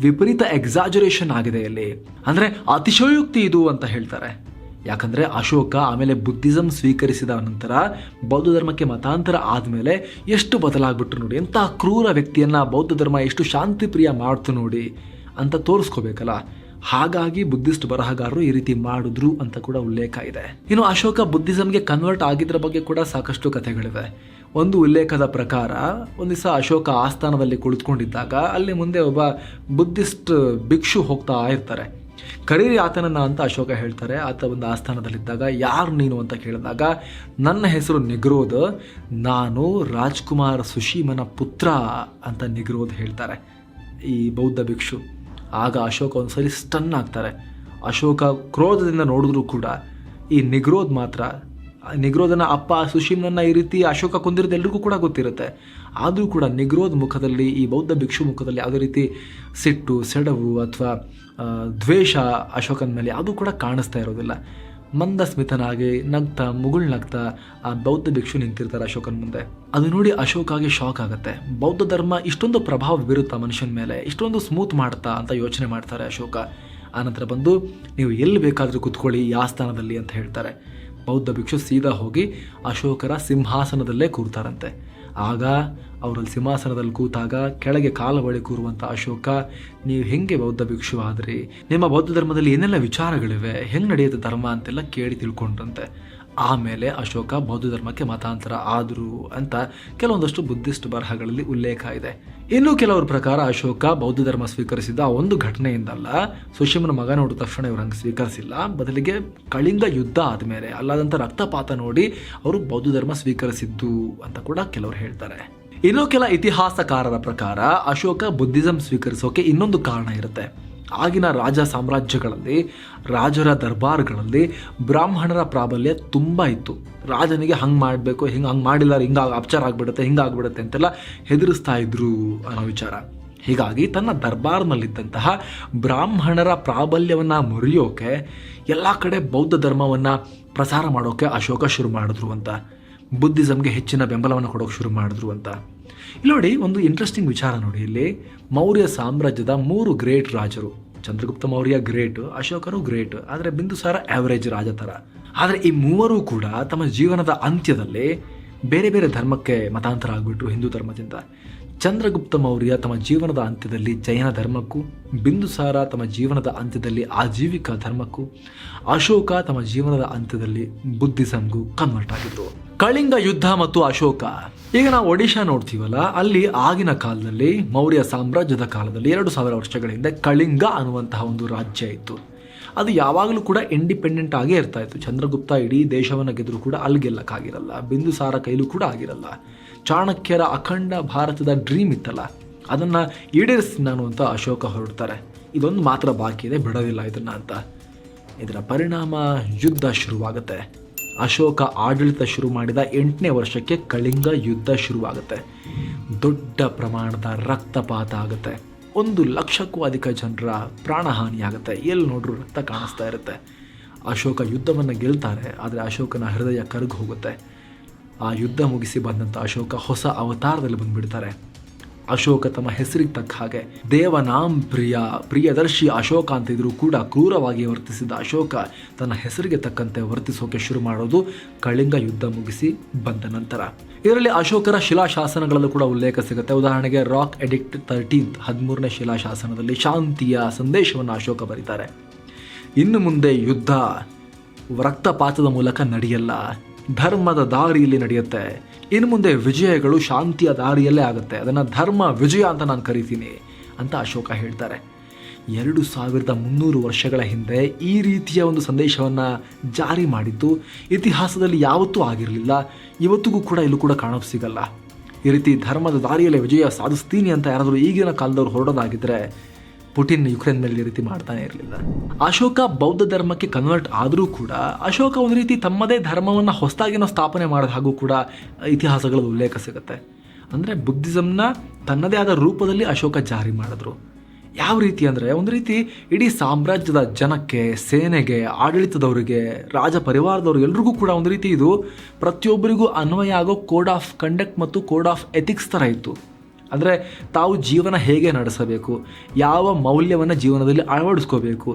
ವಿಪರೀತ ಎಕ್ಸಾಜರೇಷನ್ ಆಗಿದೆ ಇಲ್ಲಿ, ಅಂದರೆ ಅತಿಶಯೋಕ್ತಿ ಇದು ಅಂತ ಹೇಳ್ತಾರೆ. ಯಾಕಂದರೆ ಅಶೋಕ ಆಮೇಲೆ ಬುದ್ಧಿಸಮ್ ಸ್ವೀಕರಿಸಿದ ನಂತರ ಬೌದ್ಧ ಧರ್ಮಕ್ಕೆ ಮತಾಂತರ ಆದಮೇಲೆ ಎಷ್ಟು ಬದಲಾಗ್ಬಿಟ್ರು ನೋಡಿ, ಎಂಥ ಕ್ರೂರ ವ್ಯಕ್ತಿಯನ್ನು ಬೌದ್ಧ ಧರ್ಮ ಎಷ್ಟು ಶಾಂತಿಪ್ರಿಯ ಮಾಡ್ತು ನೋಡಿ ಅಂತ ತೋರಿಸ್ಕೋಬೇಕಲ್ಲ. ಹಾಗಾಗಿ ಬುದ್ಧಿಸ್ಟ್ ಬರಹಗಾರರು ಈ ರೀತಿ ಮಾಡಿದ್ರು ಅಂತ ಕೂಡ ಉಲ್ಲೇಖ ಇದೆ. ಇನ್ನು ಅಶೋಕ ಬುದ್ಧಿಸಮ್ಗೆ ಕನ್ವರ್ಟ್ ಆಗಿದ್ರ ಬಗ್ಗೆ ಕೂಡ ಸಾಕಷ್ಟು ಕಥೆಗಳಿವೆ. ಒಂದು ಉಲ್ಲೇಖದ ಪ್ರಕಾರ ಒಂದು ದಿವಸ ಅಶೋಕ ಆಸ್ಥಾನದಲ್ಲಿ ಕುಳಿತುಕೊಂಡಿದ್ದಾಗ ಅಲ್ಲಿ ಮುಂದೆ ಒಬ್ಬ ಬುದ್ಧಿಸ್ಟ್ ಭಿಕ್ಷು ಹೋಗ್ತಾ ಇರ್ತಾರೆ. ಕರೀರಿ ಆತನನ್ನ ಅಂತ ಅಶೋಕ ಹೇಳ್ತಾರೆ. ಆತ ಒಂದು ಆಸ್ಥಾನದಲ್ಲಿದ್ದಾಗ ಯಾರು ನೀನು ಅಂತ ಕೇಳಿದಾಗ ನನ್ನ ಹೆಸರು ನಿಗ್ರೋದ್, ನಾನು ರಾಜ್ಕುಮಾರ್ ಸುಶೀಮನ ಪುತ್ರ ಅಂತ ನಿಗ್ರೋದ್ ಹೇಳ್ತಾರೆ ಈ ಬೌದ್ಧ ಭಿಕ್ಷು. ಆಗ ಅಶೋಕ ಒಂದ್ಸರಿ ಸ್ಟನ್ ಆಗ್ತಾರೆ. ಅಶೋಕ ಕ್ರೋಧದಿಂದ ನೋಡಿದ್ರು ಕೂಡ ಈ ನಿಗ್ರೋದ್ ಮಾತ್ರ, ನಿಗ್ರೋದನ ಅಪ್ಪ ಸುಶೀಮನನ್ನ ಈ ರೀತಿ ಅಶೋಕ ಕೊಂದಿರೋದು ಎಲ್ರಿಗೂ ಕೂಡ ಗೊತ್ತಿರುತ್ತೆ. ಆದರೂ ಕೂಡ ನಿಗ್ರೋದ್ ಮುಖದಲ್ಲಿ, ಈ ಬೌದ್ಧ ಭಿಕ್ಷು ಮುಖದಲ್ಲಿ ಯಾವುದೇ ರೀತಿ ಸಿಟ್ಟು, ಸೆಡವು ಅಥವಾ ದ್ವೇಷ ಅಶೋಕನ ಮೇಲೆ ಅದು ಕೂಡ ಕಾಣಿಸ್ತಾ ಇರೋದಿಲ್ಲ. ಮಂದ ಸ್ಮಿತನಾಗಿ ನಗ್ತಾ ಮುಗುಳ್ನಗ್ತಾ ಆ ಬೌದ್ಧ ಭಿಕ್ಷು ನಿಂತಿರ್ತಾರೆ ಅಶೋಕನ ಮುಂದೆ. ಅದು ನೋಡಿ ಅಶೋಕಾಗೆ ಶಾಕ್ ಆಗುತ್ತೆ. ಬೌದ್ಧ ಧರ್ಮ ಇಷ್ಟೊಂದು ಪ್ರಭಾವ ಬೀರುತ್ತಾ ಮನುಷ್ಯನ ಮೇಲೆ, ಇಷ್ಟೊಂದು ಸ್ಮೂತ್ ಮಾಡ್ತಾ ಅಂತ ಯೋಚನೆ ಮಾಡ್ತಾರೆ ಅಶೋಕ. ಆನಂತರ ಬಂದು ನೀವು ಎಲ್ಲಿ ಬೇಕಾದರೂ ಕೂತ್ಕೊಳ್ಳಿ ಈ ಆಸ್ಥಾನದಲ್ಲಿ ಅಂತ ಹೇಳ್ತಾರೆ. ಬೌದ್ಧ ಭಿಕ್ಷು ಸೀದಾ ಹೋಗಿ ಅಶೋಕರ ಸಿಂಹಾಸನದಲ್ಲೇ ಕೂರ್ತಾರಂತೆ. ಆಗ ಅವರಲ್ಲಿ ಸಿಂಹಾಸನದಲ್ಲಿ ಕೂತಾಗ ಕೆಳಗೆ ಕಾಲ ಬಳಿ ಕೂರುವಂಥ ಅಶೋಕ, ನೀವು ಹೆಂಗೆ ಬೌದ್ಧ ಭಿಕ್ಷು ಆದ್ರಿ, ನಿಮ್ಮ ಬೌದ್ಧ ಧರ್ಮದಲ್ಲಿ ಏನೆಲ್ಲ ವಿಚಾರಗಳಿವೆ, ಹೆಂಗೆ ನಡೆಯುತ್ತೆ ಧರ್ಮ ಅಂತೆಲ್ಲ ಕೇಳಿ ತಿಳ್ಕೊಂಡ್ರಂತೆ. ಆಮೇಲೆ ಅಶೋಕ ಬೌದ್ಧ ಧರ್ಮಕ್ಕೆ ಮತಾಂತರ ಆದರು ಅಂತ ಕೆಲವೊಂದಷ್ಟು ಬುದ್ಧಿಸ್ಟ್ ಬರಹಗಳಲ್ಲಿ ಉಲ್ಲೇಖ ಇದೆ. ಇನ್ನು ಕೆಲವರ ಪ್ರಕಾರ ಅಶೋಕ ಬೌದ್ಧ ಧರ್ಮ ಸ್ವೀಕರಿಸಿದ ಒಂದು ಘಟನೆಯಿಂದಲ್ಲ, ಸುಶೀಮನ ಮಗ ನೋಡಿದ ತಕ್ಷಣ ಇವ್ರು ಹಂಗೆ ಸ್ವೀಕರಿಸಿಲ್ಲ. ಬದಲಿಗೆ ಕಳಿಂಗ ಯುದ್ಧ ಆದಮೇಲೆ ಅಲ್ಲದಂಥ ರಕ್ತಪಾತ ನೋಡಿ ಅವರು ಬೌದ್ಧ ಧರ್ಮ ಸ್ವೀಕರಿಸಿದ್ದು ಅಂತ ಕೂಡ ಕೆಲವರು ಹೇಳ್ತಾರೆ. ಇನ್ನು ಕೆಲ ಇತಿಹಾಸಕಾರರ ಪ್ರಕಾರ ಅಶೋಕ ಬುದ್ಧಿಸಂ ಸ್ವೀಕರಿಸೋಕೆ ಇನ್ನೊಂದು ಕಾರಣ ಇರುತ್ತೆ. ಆಗಿನ ರಾಜ ಸಾಮ್ರಾಜ್ಯಗಳಲ್ಲಿ, ರಾಜರ ದರ್ಬಾರ್ಗಳಲ್ಲಿ ಬ್ರಾಹ್ಮಣರ ಪ್ರಾಬಲ್ಯ ತುಂಬ ಇತ್ತು. ರಾಜನಿಗೆ ಹಂಗೆ ಮಾಡಬೇಕು, ಹಂಗೆ ಮಾಡಿಲ್ಲ, ಹಿಂಗೆ ಅಪಚಾರ ಆಗಿಬಿಡುತ್ತೆ, ಹಿಂಗಾಗ್ಬಿಡುತ್ತೆ ಅಂತೆಲ್ಲ ಹೆದರಿಸ್ತಾ ಇದ್ರು ಅನ್ನೋ ವಿಚಾರ. ಹೀಗಾಗಿ ತನ್ನ ದರ್ಬಾರ್ನಲ್ಲಿದ್ದಂತಹ ಬ್ರಾಹ್ಮಣರ ಪ್ರಾಬಲ್ಯವನ್ನು ಮುರಿಯೋಕೆ ಎಲ್ಲ ಕಡೆ ಬೌದ್ಧ ಧರ್ಮವನ್ನು ಪ್ರಸಾರ ಮಾಡೋಕೆ ಅಶೋಕ ಶುರು ಮಾಡಿದ್ರು ಅಂತ, ಬುದ್ಧಿಸಮ್ಗೆ ಹೆಚ್ಚಿನ ಬೆಂಬಲವನ್ನು ಕೊಡೋಕೆ ಶುರು ಮಾಡಿದ್ರು ಅಂತ. ಇಲ್ಲಿ ನೋಡಿ, ಒಂದು ಇಂಟ್ರೆಸ್ಟಿಂಗ್ ವಿಚಾರ ನೋಡಿ. ಇಲ್ಲಿ ಮೌರ್ಯ ಸಾಮ್ರಾಜ್ಯದ 3 ಗ್ರೇಟ್ ರಾಜರು, ಚಂದ್ರಗುಪ್ತ ಮೌರ್ಯ ಗ್ರೇಟ್, ಅಶೋಕರು ಗ್ರೇಟ್, ಆದರೆ ಬಿಂದುಸಾರ ಆವರೇಜ್ ರಾಜ ಥರ. ಆದರೆ ಈ ಮೂವರೂ ಕೂಡ ತಮ್ಮ ಜೀವನದ ಅಂತ್ಯದಲ್ಲಿ ಬೇರೆ ಬೇರೆ ಧರ್ಮಕ್ಕೆ ಮತಾಂತರ ಆಗಿಬಿಟ್ರು ಹಿಂದೂ ಧರ್ಮದಿಂದ. ಚಂದ್ರಗುಪ್ತ ಮೌರ್ಯ ತಮ್ಮ ಜೀವನದ ಅಂತ್ಯದಲ್ಲಿ ಜೈನ ಧರ್ಮಕ್ಕೂ, ಬಿಂದುಸಾರ ತಮ್ಮ ಜೀವನದ ಅಂತ್ಯದಲ್ಲಿ ಆಜೀವಿಕ ಧರ್ಮಕ್ಕೂ, ಅಶೋಕ ತಮ್ಮ ಜೀವನದ ಅಂತ್ಯದಲ್ಲಿ ಬುದ್ಧಿಸಮ್ಗೂ ಕನ್ವರ್ಟ್ ಆಗಿದ್ರು. ಕಳಿಂಗ ಯುದ್ಧ ಮತ್ತು ಅಶೋಕ. ಈಗ ನಾವು ಒಡಿಶಾ ನೋಡ್ತೀವಲ್ಲ, ಅಲ್ಲಿ ಆಗಿನ ಕಾಲದಲ್ಲಿ ಮೌರ್ಯ ಸಾಮ್ರಾಜ್ಯದ ಕಾಲದಲ್ಲಿ 2000 ವರ್ಷಗಳ ಹಿಂದೆ ಕಳಿಂಗ ಅನ್ನುವಂತಹ ಒಂದು ರಾಜ್ಯ ಇತ್ತು. ಅದು ಯಾವಾಗಲೂ ಕೂಡ ಇಂಡಿಪೆಂಡೆಂಟ್ ಆಗೇ ಇರ್ತಾ ಇತ್ತು. ಚಂದ್ರಗುಪ್ತ ಇಡೀ ದೇಶವನ್ನು ಗೆದ್ದರೂ ಕೂಡ ಅಲ್ಲಿ ಗೆಲ್ಲಕ್ಕಾಗಿರಲ್ಲ, ಬಿಂದುಸಾರ ಕೈಲೂ ಕೂಡ ಆಗಿರಲ್ಲ. ಚಾಣಕ್ಯರ ಅಖಂಡ ಭಾರತದ ಡ್ರೀಮ್ ಇತ್ತಲ್ಲ, ಅದನ್ನು ಈಡೇರಿಸ್ತೀನಿ ನಾನು ಅಂತ ಅಶೋಕ ಹೊರಡ್ತಾರೆ. ಇದೊಂದು ಮಾತ್ರ ಬಾಕಿ ಇದೆ, ಬಿಡೋದಿಲ್ಲ ಇದನ್ನು ಅಂತ. ಇದರ ಪರಿಣಾಮ ಯುದ್ಧ ಶುರುವಾಗುತ್ತೆ. ಅಶೋಕ ಆಡಳಿತ ಶುರು ಮಾಡಿದ 8ನೇ ವರ್ಷಕ್ಕೆ ಕಳಿಂಗ ಯುದ್ಧ ಶುರುವಾಗುತ್ತೆ. ದೊಡ್ಡ ಪ್ರಮಾಣದ ರಕ್ತಪಾತ ಆಗುತ್ತೆ. 1,00,000ಕ್ಕೂ ಅಧಿಕ ಜನರ ಪ್ರಾಣಹಾನಿಯಾಗುತ್ತೆ. ಎಲ್ಲಿ ನೋಡ್ರೂ ರಕ್ತ ಕಾಣಿಸ್ತಾ ಇರುತ್ತೆ. ಅಶೋಕ ಯುದ್ಧವನ್ನು ಗೆಲ್ತಾರೆ, ಆದರೆ ಅಶೋಕನ ಹೃದಯ ಕರಗಿ ಹೋಗುತ್ತೆ. ಆ ಯುದ್ಧ ಮುಗಿಸಿ ಬಂದಂಥ ಅಶೋಕ ಹೊಸ ಅವತಾರದಲ್ಲಿ ಬಂದುಬಿಡ್ತಾರೆ. ಅಶೋಕ ತಮ್ಮ ಹೆಸರಿಗೆ ತಕ್ಕ ಹಾಗೆ ದೇವನಾಂ ಪ್ರಿಯದರ್ಶಿ ಅಶೋಕ ಅಂತಿದ್ರು ಕೂಡ ಕ್ರೂರವಾಗಿ ವರ್ತಿಸಿದ ಅಶೋಕ ತನ್ನ ಹೆಸರಿಗೆ ತಕ್ಕಂತೆ ವರ್ತಿಸೋಕೆ ಶುರು ಮಾಡೋದು ಕಳಿಂಗ ಯುದ್ಧ ಮುಗಿಸಿ ಬಂದ ನಂತರ. ಇದರಲ್ಲಿ ಅಶೋಕರ ಶಿಲಾಶಾಸನಗಳಲ್ಲೂ ಕೂಡ ಉಲ್ಲೇಖ ಸಿಗುತ್ತೆ. ಉದಾಹರಣೆಗೆ ರಾಕ್ ಎಡಿಕ್ಟ್ 13ನೇ ಶಿಲಾಶಾಸನದಲ್ಲಿ ಶಾಂತಿಯ ಸಂದೇಶವನ್ನು ಅಶೋಕ ಬರೀತಾರೆ. ಇನ್ನು ಮುಂದೆ ಯುದ್ಧ ರಕ್ತಪಾತದ ಮೂಲಕ ನಡೆಯಲ್ಲ, ಧರ್ಮದ ದಾರಿಯಲ್ಲಿ ನಡೆಯುತ್ತೆ. ಇನ್ನು ಮುಂದೆ ವಿಜಯಗಳು ಶಾಂತಿಯ ದಾರಿಯಲ್ಲೇ ಆಗುತ್ತೆ, ಅದನ್ನು ಧರ್ಮ ವಿಜಯ ಅಂತ ನಾನು ಕರಿತೀನಿ ಅಂತ ಅಶೋಕ ಹೇಳ್ತಾರೆ. 2300 ವರ್ಷಗಳ ಹಿಂದೆ ಈ ರೀತಿಯ ಒಂದು ಸಂದೇಶವನ್ನು ಜಾರಿ ಮಾಡಿದ್ದು ಇತಿಹಾಸದಲ್ಲಿ ಯಾವತ್ತೂ ಆಗಿರಲಿಲ್ಲ, ಇವತ್ತಿಗೂ ಕೂಡ ಇಲ್ಲೂ ಕೂಡ ಕಾಣೋಕೆ ಸಿಗಲ್ಲ. ಈ ರೀತಿ ಧರ್ಮದ ದಾರಿಯಲ್ಲೇ ವಿಜಯ ಸಾಧಿಸ್ತೀನಿ ಅಂತ ಯಾರಾದರೂ ಈಗಿನ ಕಾಲದವ್ರು ಹೊರಡೋದಾಗಿದ್ದರೆ ಪುಟಿನ್ ಯುಕ್ರೇನ್ ಮೇಲೆ ಈ ರೀತಿ ಮಾಡ್ತಾನೆ ಇರಲಿಲ್ಲ. ಅಶೋಕ ಬೌದ್ಧ ಧರ್ಮಕ್ಕೆ ಕನ್ವರ್ಟ್ ಆದರೂ ಕೂಡ ಅಶೋಕ ಒಂದು ರೀತಿ ತಮ್ಮದೇ ಧರ್ಮವನ್ನು ಹೊಸದಾಗಿನೋ ಸ್ಥಾಪನೆ ಮಾಡಿದ ಹಾಗೂ ಕೂಡ ಇತಿಹಾಸಗಳಲ್ಲಿ ಉಲ್ಲೇಖ ಸಿಗುತ್ತೆ. ಅಂದರೆ ಬುದ್ಧಿಸಮ್ನ ತನ್ನದೇ ಆದ ರೂಪದಲ್ಲಿ ಅಶೋಕ ಜಾರಿ ಮಾಡಿದ್ರು. ಯಾವ ರೀತಿ ಅಂದರೆ, ಒಂದು ರೀತಿ ಇಡೀ ಸಾಮ್ರಾಜ್ಯದ ಜನಕ್ಕೆ, ಸೇನೆಗೆ, ಆಡಳಿತದವರಿಗೆ, ರಾಜ ಪರಿವಾರದವರು ಎಲ್ರಿಗೂ ಕೂಡ ಒಂದು ರೀತಿ ಇದು ಪ್ರತಿಯೊಬ್ಬರಿಗೂ ಅನ್ವಯ ಆಗೋ ಕೋಡ್ ಆಫ್ ಕಂಡಕ್ಟ್ ಮತ್ತು ಕೋಡ್ ಆಫ್ ಎಥಿಕ್ಸ್ ಥರ ಇತ್ತು. ಅಂದರೆ ತಾವು ಜೀವನ ಹೇಗೆ ನಡೆಸಬೇಕು, ಯಾವ ಮೌಲ್ಯವನ್ನು ಜೀವನದಲ್ಲಿ ಅಳವಡಿಸ್ಕೋಬೇಕು,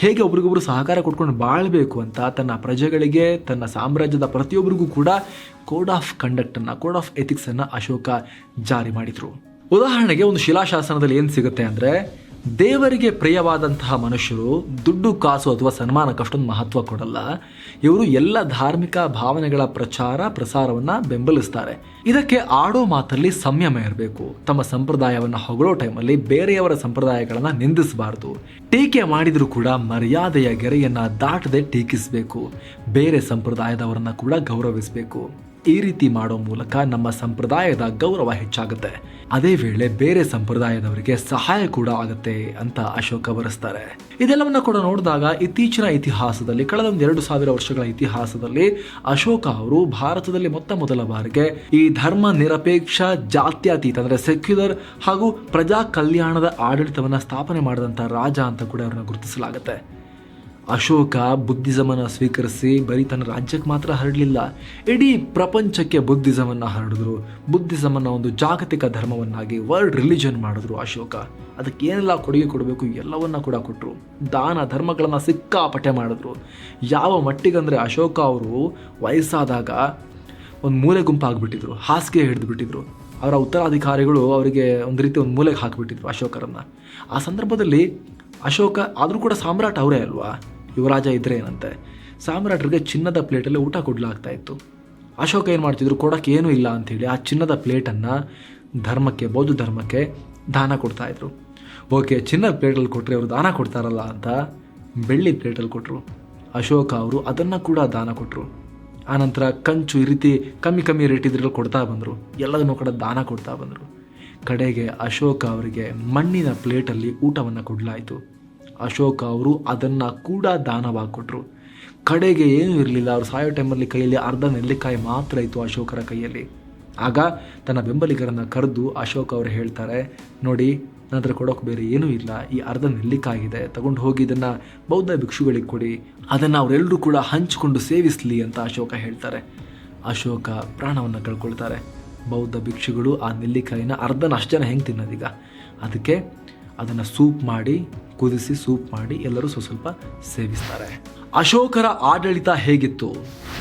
ಹೇಗೆ ಒಬ್ರಿಗೊಬ್ರು ಸಹಕಾರ ಕೊಟ್ಕೊಂಡು ಬಾಳಬೇಕು ಅಂತ ತನ್ನ ಪ್ರಜೆಗಳಿಗೆ, ತನ್ನ ಸಾಮ್ರಾಜ್ಯದ ಪ್ರತಿಯೊಬ್ಬರಿಗೂ ಕೂಡ ಕೋಡ್ ಆಫ್ ಕಂಡಕ್ಟನ್ನು, ಕೋಡ್ ಆಫ್ ಎಥಿಕ್ಸನ್ನು ಅಶೋಕ ಜಾರಿ ಮಾಡಿದರು. ಉದಾಹರಣೆಗೆ ಒಂದು ಶಿಲಾಶಾಸನದಲ್ಲಿ ಏನು ಸಿಗುತ್ತೆ ಅಂದರೆ, ದೇವರಿಗೆ ಪ್ರಿಯವಾದಂತಹ ಮನುಷ್ಯರು ದುಡ್ಡು ಕಾಸು ಅಥವಾ ಸನ್ಮಾನಕ್ಕೆ ಅಷ್ಟೊಂದು ಮಹತ್ವ ಕೊಡಲ್ಲ. ಇವರು ಎಲ್ಲ ಧಾರ್ಮಿಕ ಭಾವನೆಗಳ ಪ್ರಸಾರವನ್ನು ಬೆಂಬಲಿಸ್ತಾರೆ. ಇದಕ್ಕೆ ಆಡೋ ಮಾತಲ್ಲಿ ಸಂಯಮ ಇರಬೇಕು. ತಮ್ಮ ಸಂಪ್ರದಾಯವನ್ನು ಹೊಗಳೋ ಟೈಮಲ್ಲಿ ಬೇರೆಯವರ ಸಂಪ್ರದಾಯಗಳನ್ನು ನಿಂದಿಸಬಾರ್ದು. ಟೀಕೆ ಮಾಡಿದರೂ ಕೂಡ ಮರ್ಯಾದೆಯ ಗೆರೆಯನ್ನು ದಾಟದೆ ಟೀಕಿಸಬೇಕು. ಬೇರೆ ಸಂಪ್ರದಾಯದವರನ್ನು ಕೂಡ ಗೌರವಿಸಬೇಕು. ಈ ರೀತಿ ಮಾಡೋ ಮೂಲಕ ನಮ್ಮ ಸಂಪ್ರದಾಯದ ಗೌರವ ಹೆಚ್ಚಾಗುತ್ತೆ. ಅದೇ ವೇಳೆ ಬೇರೆ ಸಂಪ್ರದಾಯದವರಿಗೆ ಸಹಾಯ ಕೂಡ ಆಗುತ್ತೆ ಅಂತ ಅಶೋಕ ಬರೆಸ್ತಾರೆ. ಇದೆಲ್ಲವನ್ನ ಕೂಡ ನೋಡಿದಾಗ ಇತ್ತೀಚಿನ ಇತಿಹಾಸದಲ್ಲಿ, ಕಳೆದ 2000 ವರ್ಷಗಳ ಇತಿಹಾಸದಲ್ಲಿ ಅಶೋಕ ಅವರು ಭಾರತದಲ್ಲಿ ಮೊದಲ ಬಾರಿಗೆ ಈ ಧರ್ಮ ನಿರಪೇಕ್ಷ, ಜಾತ್ಯತೀತ ಅಂದರೆ ಸೆಕ್ಯುಲರ್ ಹಾಗೂ ಪ್ರಜಾ ಕಲ್ಯಾಣದ ಆಡಳಿತವನ್ನು ಸ್ಥಾಪನೆ ಮಾಡಿದಂಥ ರಾಜ ಅಂತ ಕೂಡ ಅವ್ರನ್ನ ಗುರುತಿಸಲಾಗುತ್ತೆ. ಅಶೋಕ ಬುದ್ಧಿಸಮನ್ನು ಸ್ವೀಕರಿಸಿ ಬರೀ ತನ್ನ ರಾಜ್ಯಕ್ಕೆ ಮಾತ್ರ ಹರಡಲಿಲ್ಲ, ಇಡೀ ಪ್ರಪಂಚಕ್ಕೆ ಬುದ್ಧಿಸಮನ್ನು ಹರಡಿದ್ರು. ಬುದ್ಧಿಸಮನ್ನು ಒಂದು ಜಾಗತಿಕ ಧರ್ಮವನ್ನಾಗಿ, ವರ್ಲ್ಡ್ ರಿಲಿಜನ್ ಮಾಡಿದ್ರು ಅಶೋಕ. ಅದಕ್ಕೆ ಏನೆಲ್ಲ ಕೊಡುಗೆ ಕೊಡಬೇಕು ಎಲ್ಲವನ್ನ ಕೂಡ ಕೊಟ್ಟರು. ದಾನ ಧರ್ಮಗಳನ್ನು ಸಿಕ್ಕಾಪಟ್ಟೆ ಮಾಡಿದ್ರು. ಯಾವ ಮಟ್ಟಿಗಂದರೆ ಅಶೋಕ ಅವರು ವಯಸ್ಸಾದಾಗ ಒಂದು ಮೂಲೆ ಗುಂಪಾಗಿಬಿಟ್ಟಿದ್ರು, ಹಾಸಿಗೆ ಹಿಡಿದುಬಿಟ್ಟಿದ್ರು. ಅವರ ಉತ್ತರಾಧಿಕಾರಿಗಳು ಅವರಿಗೆ ಒಂದು ರೀತಿ ಒಂದು ಮೂಲೆಗೆ ಹಾಕಿಬಿಟ್ಟಿದ್ರು ಅಶೋಕರನ್ನು. ಆ ಸಂದರ್ಭದಲ್ಲಿ ಅಶೋಕ ಆದರೂ ಕೂಡ ಸಾಮ್ರಾಟ್ ಅವರೇ ಅಲ್ವಾ, ಯುವರಾಜ ಇದ್ರೆ ಏನಂತೆ, ಸಾಮ್ರಾಟರಿಗೆ ಚಿನ್ನದ ಪ್ಲೇಟಲ್ಲಿ ಊಟ ಕೊಡಲಾಗ್ತಾ ಇತ್ತು. ಅಶೋಕ ಏನು ಮಾಡ್ತಿದ್ರು, ಕೊಡೋಕ್ಕೆ ಏನೂ ಇಲ್ಲ ಅಂಥೇಳಿ ಆ ಚಿನ್ನದ ಪ್ಲೇಟನ್ನು ಧರ್ಮಕ್ಕೆ, ಬೌದ್ಧ ಧರ್ಮಕ್ಕೆ ದಾನ ಕೊಡ್ತಾಯಿದ್ರು. ಓಕೆ, ಚಿನ್ನದ ಪ್ಲೇಟಲ್ಲಿ ಕೊಟ್ಟರೆ ಅವರು ದಾನ ಕೊಡ್ತಾರಲ್ಲ ಅಂತ ಬೆಳ್ಳಿ ಪ್ಲೇಟಲ್ಲಿ ಕೊಟ್ಟರು. ಅಶೋಕ ಅವರು ಅದನ್ನು ಕೂಡ ದಾನ ಕೊಟ್ಟರು. ಆನಂತರ ಕಂಚು, ಈ ರೀತಿ ಕಮ್ಮಿ ರೇಟ್ ಇದ್ರಲ್ಲಿ ಕೊಡ್ತಾ ಬಂದರು. ಎಲ್ಲದನ್ನೂ ಕೂಡ ದಾನ ಕೊಡ್ತಾ ಬಂದರು. ಕಡೆಗೆ ಅಶೋಕ ಅವರಿಗೆ ಮಣ್ಣಿನ ಪ್ಲೇಟಲ್ಲಿ ಊಟವನ್ನು ಕೊಡಲಾಯಿತು. ಅಶೋಕ ಅವರು ಅದನ್ನು ಕೂಡ ದಾನವಾಗಿ ಕೊಟ್ಟರು. ಕಡೆಗೆ ಏನೂ ಇರಲಿಲ್ಲ, ಅವರು ಸಾಯೋ ಟೈಮಲ್ಲಿ ಕೈಯಲ್ಲಿ ಅರ್ಧ ನೆಲ್ಲಿಕಾಯಿ ಮಾತ್ರ ಇತ್ತು ಅಶೋಕರ ಕೈಯಲ್ಲಿ. ಆಗ ತನ್ನ ಬೆಂಬಲಿಗರನ್ನು ಕರೆದು ಅಶೋಕ ಅವರು ಹೇಳ್ತಾರೆ, ನೋಡಿ, ನನ್ನ ಹತ್ರ ಕೊಡೋಕೆ ಬೇರೆ ಏನೂ ಇಲ್ಲ, ಈ ಅರ್ಧ ನೆಲ್ಲಿಕಾಗಿದೆ, ತಗೊಂಡು ಹೋಗಿ ಇದನ್ನು ಬೌದ್ಧ ಭಿಕ್ಷುಗಳಿಗೆ ಕೊಡಿ, ಅದನ್ನು ಅವರೆಲ್ಲರೂ ಕೂಡ ಹಂಚಿಕೊಂಡು ಸೇವಿಸಲಿ ಅಂತ ಅಶೋಕ ಹೇಳ್ತಾರೆ. ಅಶೋಕ ಪ್ರಾಣವನ್ನು ಕಳ್ಕೊಳ್ತಾರೆ. ಬೌದ್ಧ ಭಿಕ್ಷುಗಳು ಆ ನೆಲ್ಲಿಕಾಯಿನ ಅರ್ಧನ ಅಷ್ಟು ಜನ ಹೆಂಗೆ ತಿನ್ನೋದೀಗ, ಅದಕ್ಕೆ ಅದನ್ನು ಸೂಪ್ ಮಾಡಿ ಕುದಿಸಿ ಸೂಪ್ ಮಾಡಿ ಎಲ್ಲರೂ ಸ್ವಲ್ಪ ಸೇವಿಸ್ತಾರೆ. ಅಶೋಕರ ಆಡಳಿತ ಹೇಗಿತ್ತು?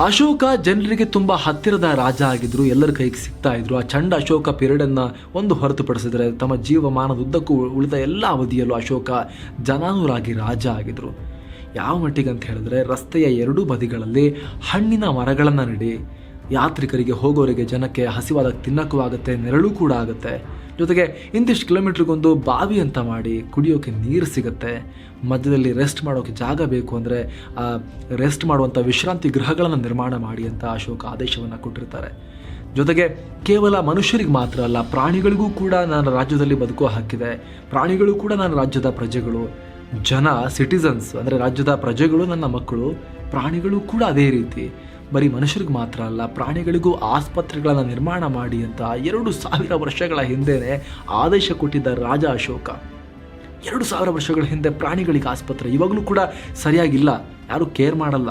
ಅಶೋಕ ಜನರಿಗೆ ತುಂಬ ಹತ್ತಿರದ ರಾಜ ಆಗಿದ್ರು, ಎಲ್ಲರ ಕೈಗೆ ಸಿಗ್ತಾ ಇದ್ರು. ಆ ಚಂಡ ಅಶೋಕ ಪೀರಿಯಡನ್ನು ಒಂದು ಹೊರತುಪಡಿಸಿದರೆ ತಮ್ಮ ಜೀವಮಾನದುದ್ದಕ್ಕೂ ಉಳಿದ ಎಲ್ಲ ಅವಧಿಯಲ್ಲೂ ಅಶೋಕ ಜನಾನುರಾಗಿ ರಾಜ ಆಗಿದ್ರು. ಯಾವ ಮಟ್ಟಿಗೆ ಅಂತ ಹೇಳಿದ್ರೆ, ರಸ್ತೆಯ ಎರಡೂ ಬದಿಗಳಲ್ಲಿ ಹಣ್ಣಿನ ಮರಗಳನ್ನು ನೆಡಿ, ಯಾತ್ರಿಕರಿಗೆ ಹೋಗೋರಿಗೆ ಜನಕ್ಕೆ ಹಸಿವಾದಾಗ ತಿನ್ನಕ್ಕೂ ಆಗುತ್ತೆ, ನೆರಳು ಕೂಡ ಆಗುತ್ತೆ. ಜೊತೆಗೆ ಇಂತಿಷ್ಟು ಕಿಲೋಮೀಟ್ರಿಗೊಂದು ಬಾವಿ ಅಂತ ಮಾಡಿ ಕುಡಿಯೋಕ್ಕೆ ನೀರು ಸಿಗುತ್ತೆ. ಮಧ್ಯದಲ್ಲಿ ರೆಸ್ಟ್ ಮಾಡೋಕ್ಕೆ ಜಾಗ ಬೇಕು ಅಂದರೆ ರೆಸ್ಟ್ ಮಾಡುವಂಥ ವಿಶ್ರಾಂತಿ ಗೃಹಗಳನ್ನು ನಿರ್ಮಾಣ ಮಾಡಿ ಅಂತ ಅಶೋಕ ಆದೇಶವನ್ನು ಕೊಟ್ಟಿರ್ತಾರೆ. ಜೊತೆಗೆ ಕೇವಲ ಮನುಷ್ಯರಿಗೆ ಮಾತ್ರ ಅಲ್ಲ, ಪ್ರಾಣಿಗಳಿಗೂ ಕೂಡ ನನ್ನ ರಾಜ್ಯದಲ್ಲಿ ಬದುಕೋ ಹಕ್ಕಿದೆ, ಪ್ರಾಣಿಗಳು ಕೂಡ ನನ್ನ ರಾಜ್ಯದ ಪ್ರಜೆಗಳು, ಜನ ಸಿಟಿಸನ್ಸ್ ಅಂದರೆ ರಾಜ್ಯದ ಪ್ರಜೆಗಳು ನನ್ನ ಮಕ್ಕಳು, ಪ್ರಾಣಿಗಳು ಕೂಡ ಅದೇ ರೀತಿ. ಬರೀ ಮನುಷ್ಯರಿಗೆ ಮಾತ್ರ ಅಲ್ಲ, ಪ್ರಾಣಿಗಳಿಗೂ ಆಸ್ಪತ್ರೆಗಳನ್ನು ನಿರ್ಮಾಣ ಮಾಡಿ ಅಂತ 2000 ವರ್ಷಗಳ ಹಿಂದೆಯೇ ಆದೇಶ ಕೊಟ್ಟಿದ್ದ ರಾಜ ಅಶೋಕ. 2000 ವರ್ಷಗಳ ಹಿಂದೆ ಪ್ರಾಣಿಗಳಿಗೆ ಆಸ್ಪತ್ರೆ ಇವಾಗಲೂ ಕೂಡ ಸರಿಯಾಗಿಲ್ಲ, ಯಾರೂ ಕೇರ್ ಮಾಡಲ್ಲ.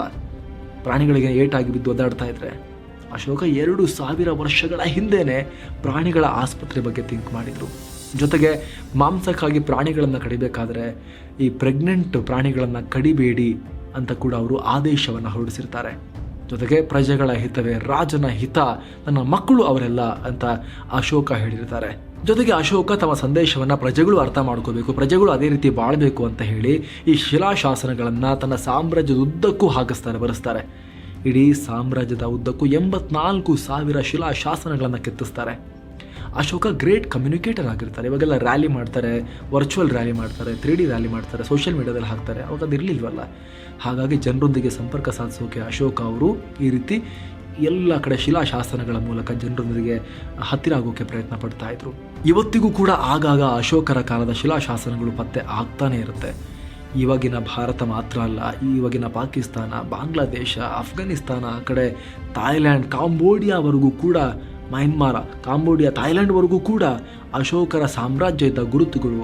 ಪ್ರಾಣಿಗಳಿಗೆ ಏಟಾಗಿ ಬಿದ್ದು ಒದ್ದಾಡ್ತಾ ಇದ್ರೆ ಅಶೋಕ 2000 ವರ್ಷಗಳ ಹಿಂದೆಯೇ ಪ್ರಾಣಿಗಳ ಆಸ್ಪತ್ರೆ ಬಗ್ಗೆ ಥಿಂಕ್ ಮಾಡಿದರು. ಜೊತೆಗೆ ಮಾಂಸಕ್ಕಾಗಿ ಪ್ರಾಣಿಗಳನ್ನು ಕಡಿಬೇಕಾದ್ರೆ ಈ ಪ್ರೆಗ್ನೆಂಟ್ ಪ್ರಾಣಿಗಳನ್ನು ಕಡಿಬೇಡಿ ಅಂತ ಕೂಡ ಅವರು ಆದೇಶವನ್ನು ಹೊರಡಿಸಿರ್ತಾರೆ. ಜೊತೆಗೆ ಪ್ರಜೆಗಳ ಹಿತವೇ ರಾಜನ ಹಿತ, ನನ್ನ ಮಕ್ಕಳು ಅವರೆಲ್ಲ ಅಂತ ಅಶೋಕ ಹೇಳಿರ್ತಾರೆ. ಜೊತೆಗೆ ಅಶೋಕ ತಮ್ಮ ಸಂದೇಶವನ್ನು ಪ್ರಜೆಗಳು ಅರ್ಥ ಮಾಡ್ಕೋಬೇಕು, ಪ್ರಜೆಗಳು ಅದೇ ರೀತಿ ಬಾಳಬೇಕು ಅಂತ ಹೇಳಿ ಈ ಶಿಲಾಶಾಸನಗಳನ್ನು ತನ್ನ ಸಾಮ್ರಾಜ್ಯದ ಉದ್ದಕ್ಕೂ ಬರೆಸ್ತಾರೆ. ಇಡೀ ಸಾಮ್ರಾಜ್ಯದ ಉದ್ದಕ್ಕೂ 84,000 ಶಿಲಾಶಾಸನಗಳನ್ನು ಕೆತ್ತಿಸ್ತಾರೆ. ಅಶೋಕ ಗ್ರೇಟ್ ಕಮ್ಯುನಿಕೇಟರ್ ಆಗಿರ್ತಾರೆ. ಇವಾಗೆಲ್ಲ ರ್ಯಾಲಿ ಮಾಡ್ತಾರೆ, ವರ್ಚುವಲ್ ರ್ಯಾಲಿ ಮಾಡ್ತಾರೆ, 3D ರ್ಯಾಲಿ ಮಾಡ್ತಾರೆ, ಸೋಷಿಯಲ್ ಮೀಡಿಯಾದಲ್ಲಿ ಹಾಕ್ತಾರೆ. ಅವಾಗ ಅದು ಇರಲಿಲ್ವಲ್ಲ. ಹಾಗಾಗಿ ಜನರೊಂದಿಗೆ ಸಂಪರ್ಕ ಸಾಧಿಸೋಕೆ ಅಶೋಕ ಅವರು ಈ ರೀತಿ ಎಲ್ಲ ಕಡೆ ಶಿಲಾಶಾಸನಗಳ ಮೂಲಕ ಜನರೊಂದಿಗೆ ಹತ್ತಿರ ಆಗೋಕ್ಕೆ ಪ್ರಯತ್ನ ಪಡ್ತಾ ಇದ್ರು. ಇವತ್ತಿಗೂ ಕೂಡ ಆಗಾಗ ಅಶೋಕರ ಕಾಲದ ಶಿಲಾಶಾಸನಗಳು ಪತ್ತೆ ಆಗ್ತಾನೆ ಇರುತ್ತೆ. ಇವಾಗಿನ ಭಾರತ ಮಾತ್ರ ಅಲ್ಲ, ಇವಾಗಿನ ಪಾಕಿಸ್ತಾನ, ಬಾಂಗ್ಲಾದೇಶ, ಅಫ್ಘಾನಿಸ್ತಾನ, ಆ ಕಡೆ ಥಾಯ್ಲ್ಯಾಂಡ್, ಕಾಂಬೋಡಿಯಾವರೆಗೂ ಕೂಡ, ಮಯನ್ಮಾರ, ಕಾಂಬೋಡಿಯಾ, ಥಾಯ್ಲ್ಯಾಂಡ್ವರೆಗೂ ಕೂಡ ಅಶೋಕರ ಸಾಮ್ರಾಜ್ಯ ಇದ್ದ ಗುರುತುಗಳು,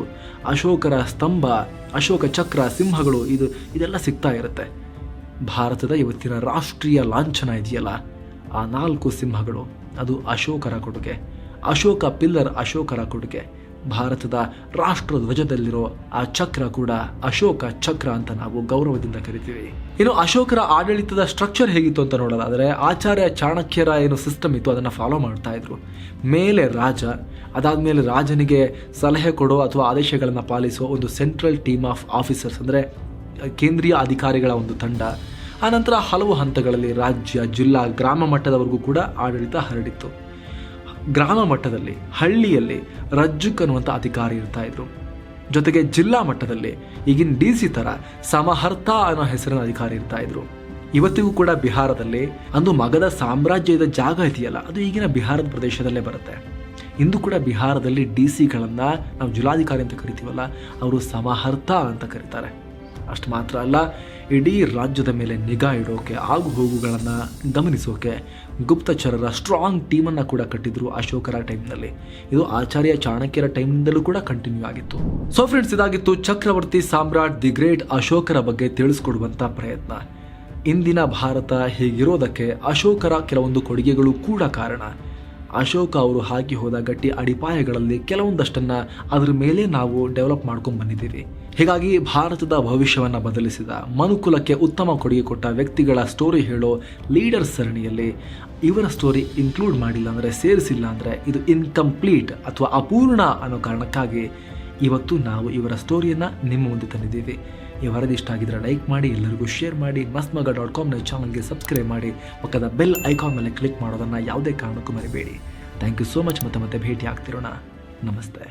ಅಶೋಕರ ಸ್ತಂಭ, ಅಶೋಕ ಚಕ್ರ, ಸಿಂಹಗಳು ಇದೆಲ್ಲ ಸಿಗ್ತಾ ಇರುತ್ತೆ. ಭಾರತದ ಇವತ್ತಿನ ರಾಷ್ಟ್ರೀಯ ಲಾಂಛನ ಇದೆಯಲ್ಲ, ಆ 4 ಸಿಂಹಗಳು ಅದು ಅಶೋಕರ ಕೊಡುಗೆ. ಅಶೋಕ ಪಿಲ್ಲರ್ ಅಶೋಕರ ಕೊಡುಗೆ. ಭಾರತದ ರಾಷ್ಟ್ರ ಧ್ವಜದಲ್ಲಿರೋ ಆ ಚಕ್ರ ಕೂಡ ಅಶೋಕ ಚಕ್ರ ಅಂತ ನಾವು ಗೌರವದಿಂದ ಕರಿತೀವಿ. ಇನ್ನು ಅಶೋಕರ ಆಡಳಿತದ ಸ್ಟ್ರಕ್ಚರ್ ಹೇಗಿತ್ತು ಅಂತ ನೋಡೋದಾದರೆ, ಆಚಾರ್ಯ ಚಾಣಕ್ಯರ ಏನು ಸಿಸ್ಟಮ್ ಇತ್ತು ಅದನ್ನು ಫಾಲೋ ಮಾಡ್ತಾ ಇದ್ರು. ಮೇಲೆ ರಾಜ, ಅದಾದಮೇಲೆ ರಾಜನಿಗೆ ಸಲಹೆ ಕೊಡೋ ಅಥವಾ ಆದೇಶಗಳನ್ನು ಪಾಲಿಸೋ ಒಂದು ಸೆಂಟ್ರಲ್ ಟೀಮ್ ಆಫ್ ಆಫೀಸರ್ಸ್ ಅಂದರೆ ಕೇಂದ್ರೀಯ ಅಧಿಕಾರಿಗಳ ಒಂದು ತಂಡ. ಆನಂತರ ಹಲವು ಹಂತಗಳಲ್ಲಿ ರಾಜ್ಯ, ಜಿಲ್ಲಾ, ಗ್ರಾಮ ಮಟ್ಟದವರೆಗೂ ಕೂಡ ಆಡಳಿತ ಹರಡಿತ್ತು. ಗ್ರಾಮ ಮಟ್ಟದಲ್ಲಿ, ಹಳ್ಳಿಯಲ್ಲಿ ರಜ್ಜುಕ್ ಅನ್ನುವಂಥ ಅಧಿಕಾರಿ ಇರ್ತಾ ಇದ್ರು. ಜೊತೆಗೆ ಜಿಲ್ಲಾ ಮಟ್ಟದಲ್ಲಿ ಈಗಿನ DC ಥರ ಸಮಹರ್ತ ಅನ್ನೋ ಹೆಸರಿನ ಅಧಿಕಾರಿ ಇರ್ತಾ ಇದ್ರು. ಇವತ್ತಿಗೂ ಕೂಡ ಬಿಹಾರದಲ್ಲಿ ಅಂದು ಮಗಧ ಸಾಮ್ರಾಜ್ಯದ ಜಾಗ ಇದೆಯಲ್ಲ, ಅದು ಈಗಿನ ಬಿಹಾರದ ಪ್ರದೇಶದಲ್ಲೇ ಬರುತ್ತೆ. ಇಂದು ಕೂಡ ಬಿಹಾರದಲ್ಲಿ DC-ಗಳನ್ನು ನಾವು ಜಿಲ್ಲಾಧಿಕಾರಿ ಅಂತ ಕರಿತೀವಲ್ಲ, ಅವರು ಸಮಹರ್ತ ಅಂತ ಕರೀತಾರೆ. ಅಷ್ಟು ಮಾತ್ರ ಅಲ್ಲ, ಇಡೀ ರಾಜ್ಯದ ಮೇಲೆ ನಿಗಾ ಇಡೋಕೆ, ಆಗು ಹೋಗುಗಳನ್ನು ಗಮನಿಸೋಕೆ ಗುಪ್ತಚರರ ಸ್ಟ್ರಾಂಗ್ ಟೀಮನ್ನು ಕೂಡ ಕಟ್ಟಿದ್ರು ಅಶೋಕರ ಟೈಮ್ನಲ್ಲಿ. ಇದು ಆಚಾರ್ಯ ಚಾಣಕ್ಯರ ಟೈಮ್ನಲ್ಲೂ ಕೂಡ ಕಂಟಿನ್ಯೂ ಆಗಿತ್ತು. ಸೊ ಫ್ರೆಂಡ್ಸ್, ಇದಾಗಿತ್ತು ಚಕ್ರವರ್ತಿ ಸಾಮ್ರಾಟ್ ದಿ ಗ್ರೇಟ್ ಅಶೋಕರ ಬಗ್ಗೆ ತಿಳಿಸ್ಕೊಡುವಂಥ ಪ್ರಯತ್ನ. ಇಂದಿನ ಭಾರತ ಹೀಗಿರೋದಕ್ಕೆ ಅಶೋಕರ ಕೆಲವೊಂದು ಕೊಡುಗೆಗಳು ಕೂಡ ಕಾರಣ. ಅಶೋಕ ಅವರು ಹಾಕಿ ಹೋದ ಗಟ್ಟಿ ಅಡಿಪಾಯಗಳಲ್ಲಿ ಕೆಲವೊಂದಷ್ಟನ್ನು ಅದರ ಮೇಲೆ ನಾವು ಡೆವಲಪ್ ಮಾಡ್ಕೊಂಡು ಬಂದಿದ್ದೀವಿ. ಹೀಗಾಗಿ ಭಾರತದ ಭವಿಷ್ಯವನ್ನು ಬದಲಿಸಿದ, ಮನುಕುಲಕ್ಕೆ ಉತ್ತಮ ಕೊಡುಗೆ ಕೊಟ್ಟ ವ್ಯಕ್ತಿಗಳ ಸ್ಟೋರಿ ಹೇಳೋ ಲೀಡರ್ ಸರಣಿಯಲ್ಲಿ ಇವರ ಸ್ಟೋರಿ ಇನ್ಕ್ಲೂಡ್ ಮಾಡಿಲ್ಲ ಅಂದರೆ, ಸೇರಿಸಿಲ್ಲ ಅಂದರೆ ಇದು ಇನ್ಕಂಪ್ಲೀಟ್ ಅಥವಾ ಅಪೂರ್ಣ ಅನ್ನೋ ಕಾರಣಕ್ಕಾಗಿ ಇವತ್ತು ನಾವು ಇವರ ಸ್ಟೋರಿಯನ್ನು ನಿಮ್ಮ ಮುಂದೆ ತಂದಿದ್ದೀವಿ. ಈ ವರದಿ ಇಷ್ಟ ಆಗಿದ್ರೆ ಲೈಕ್ ಮಾಡಿ, ಎಲ್ಲರಿಗೂ ಶೇರ್ ಮಾಡಿ, mastmaga.com ಚಾನಲ್ಗೆ ಸಬ್ಸ್ಕ್ರೈಬ್ ಮಾಡಿ, ಪಕ್ಕದ ಬೆಲ್ ಐಕಾನ್ ಮೇಲೆ ಕ್ಲಿಕ್ ಮಾಡೋದನ್ನು ಯಾವುದೇ ಕಾರಣಕ್ಕೂ ಮರಿಬೇಡಿ. Thank you so much. ಮತ್ತೆ ಭೇಟಿ ಆಗ್ತಿರೋಣ. ನಮಸ್ತೆ.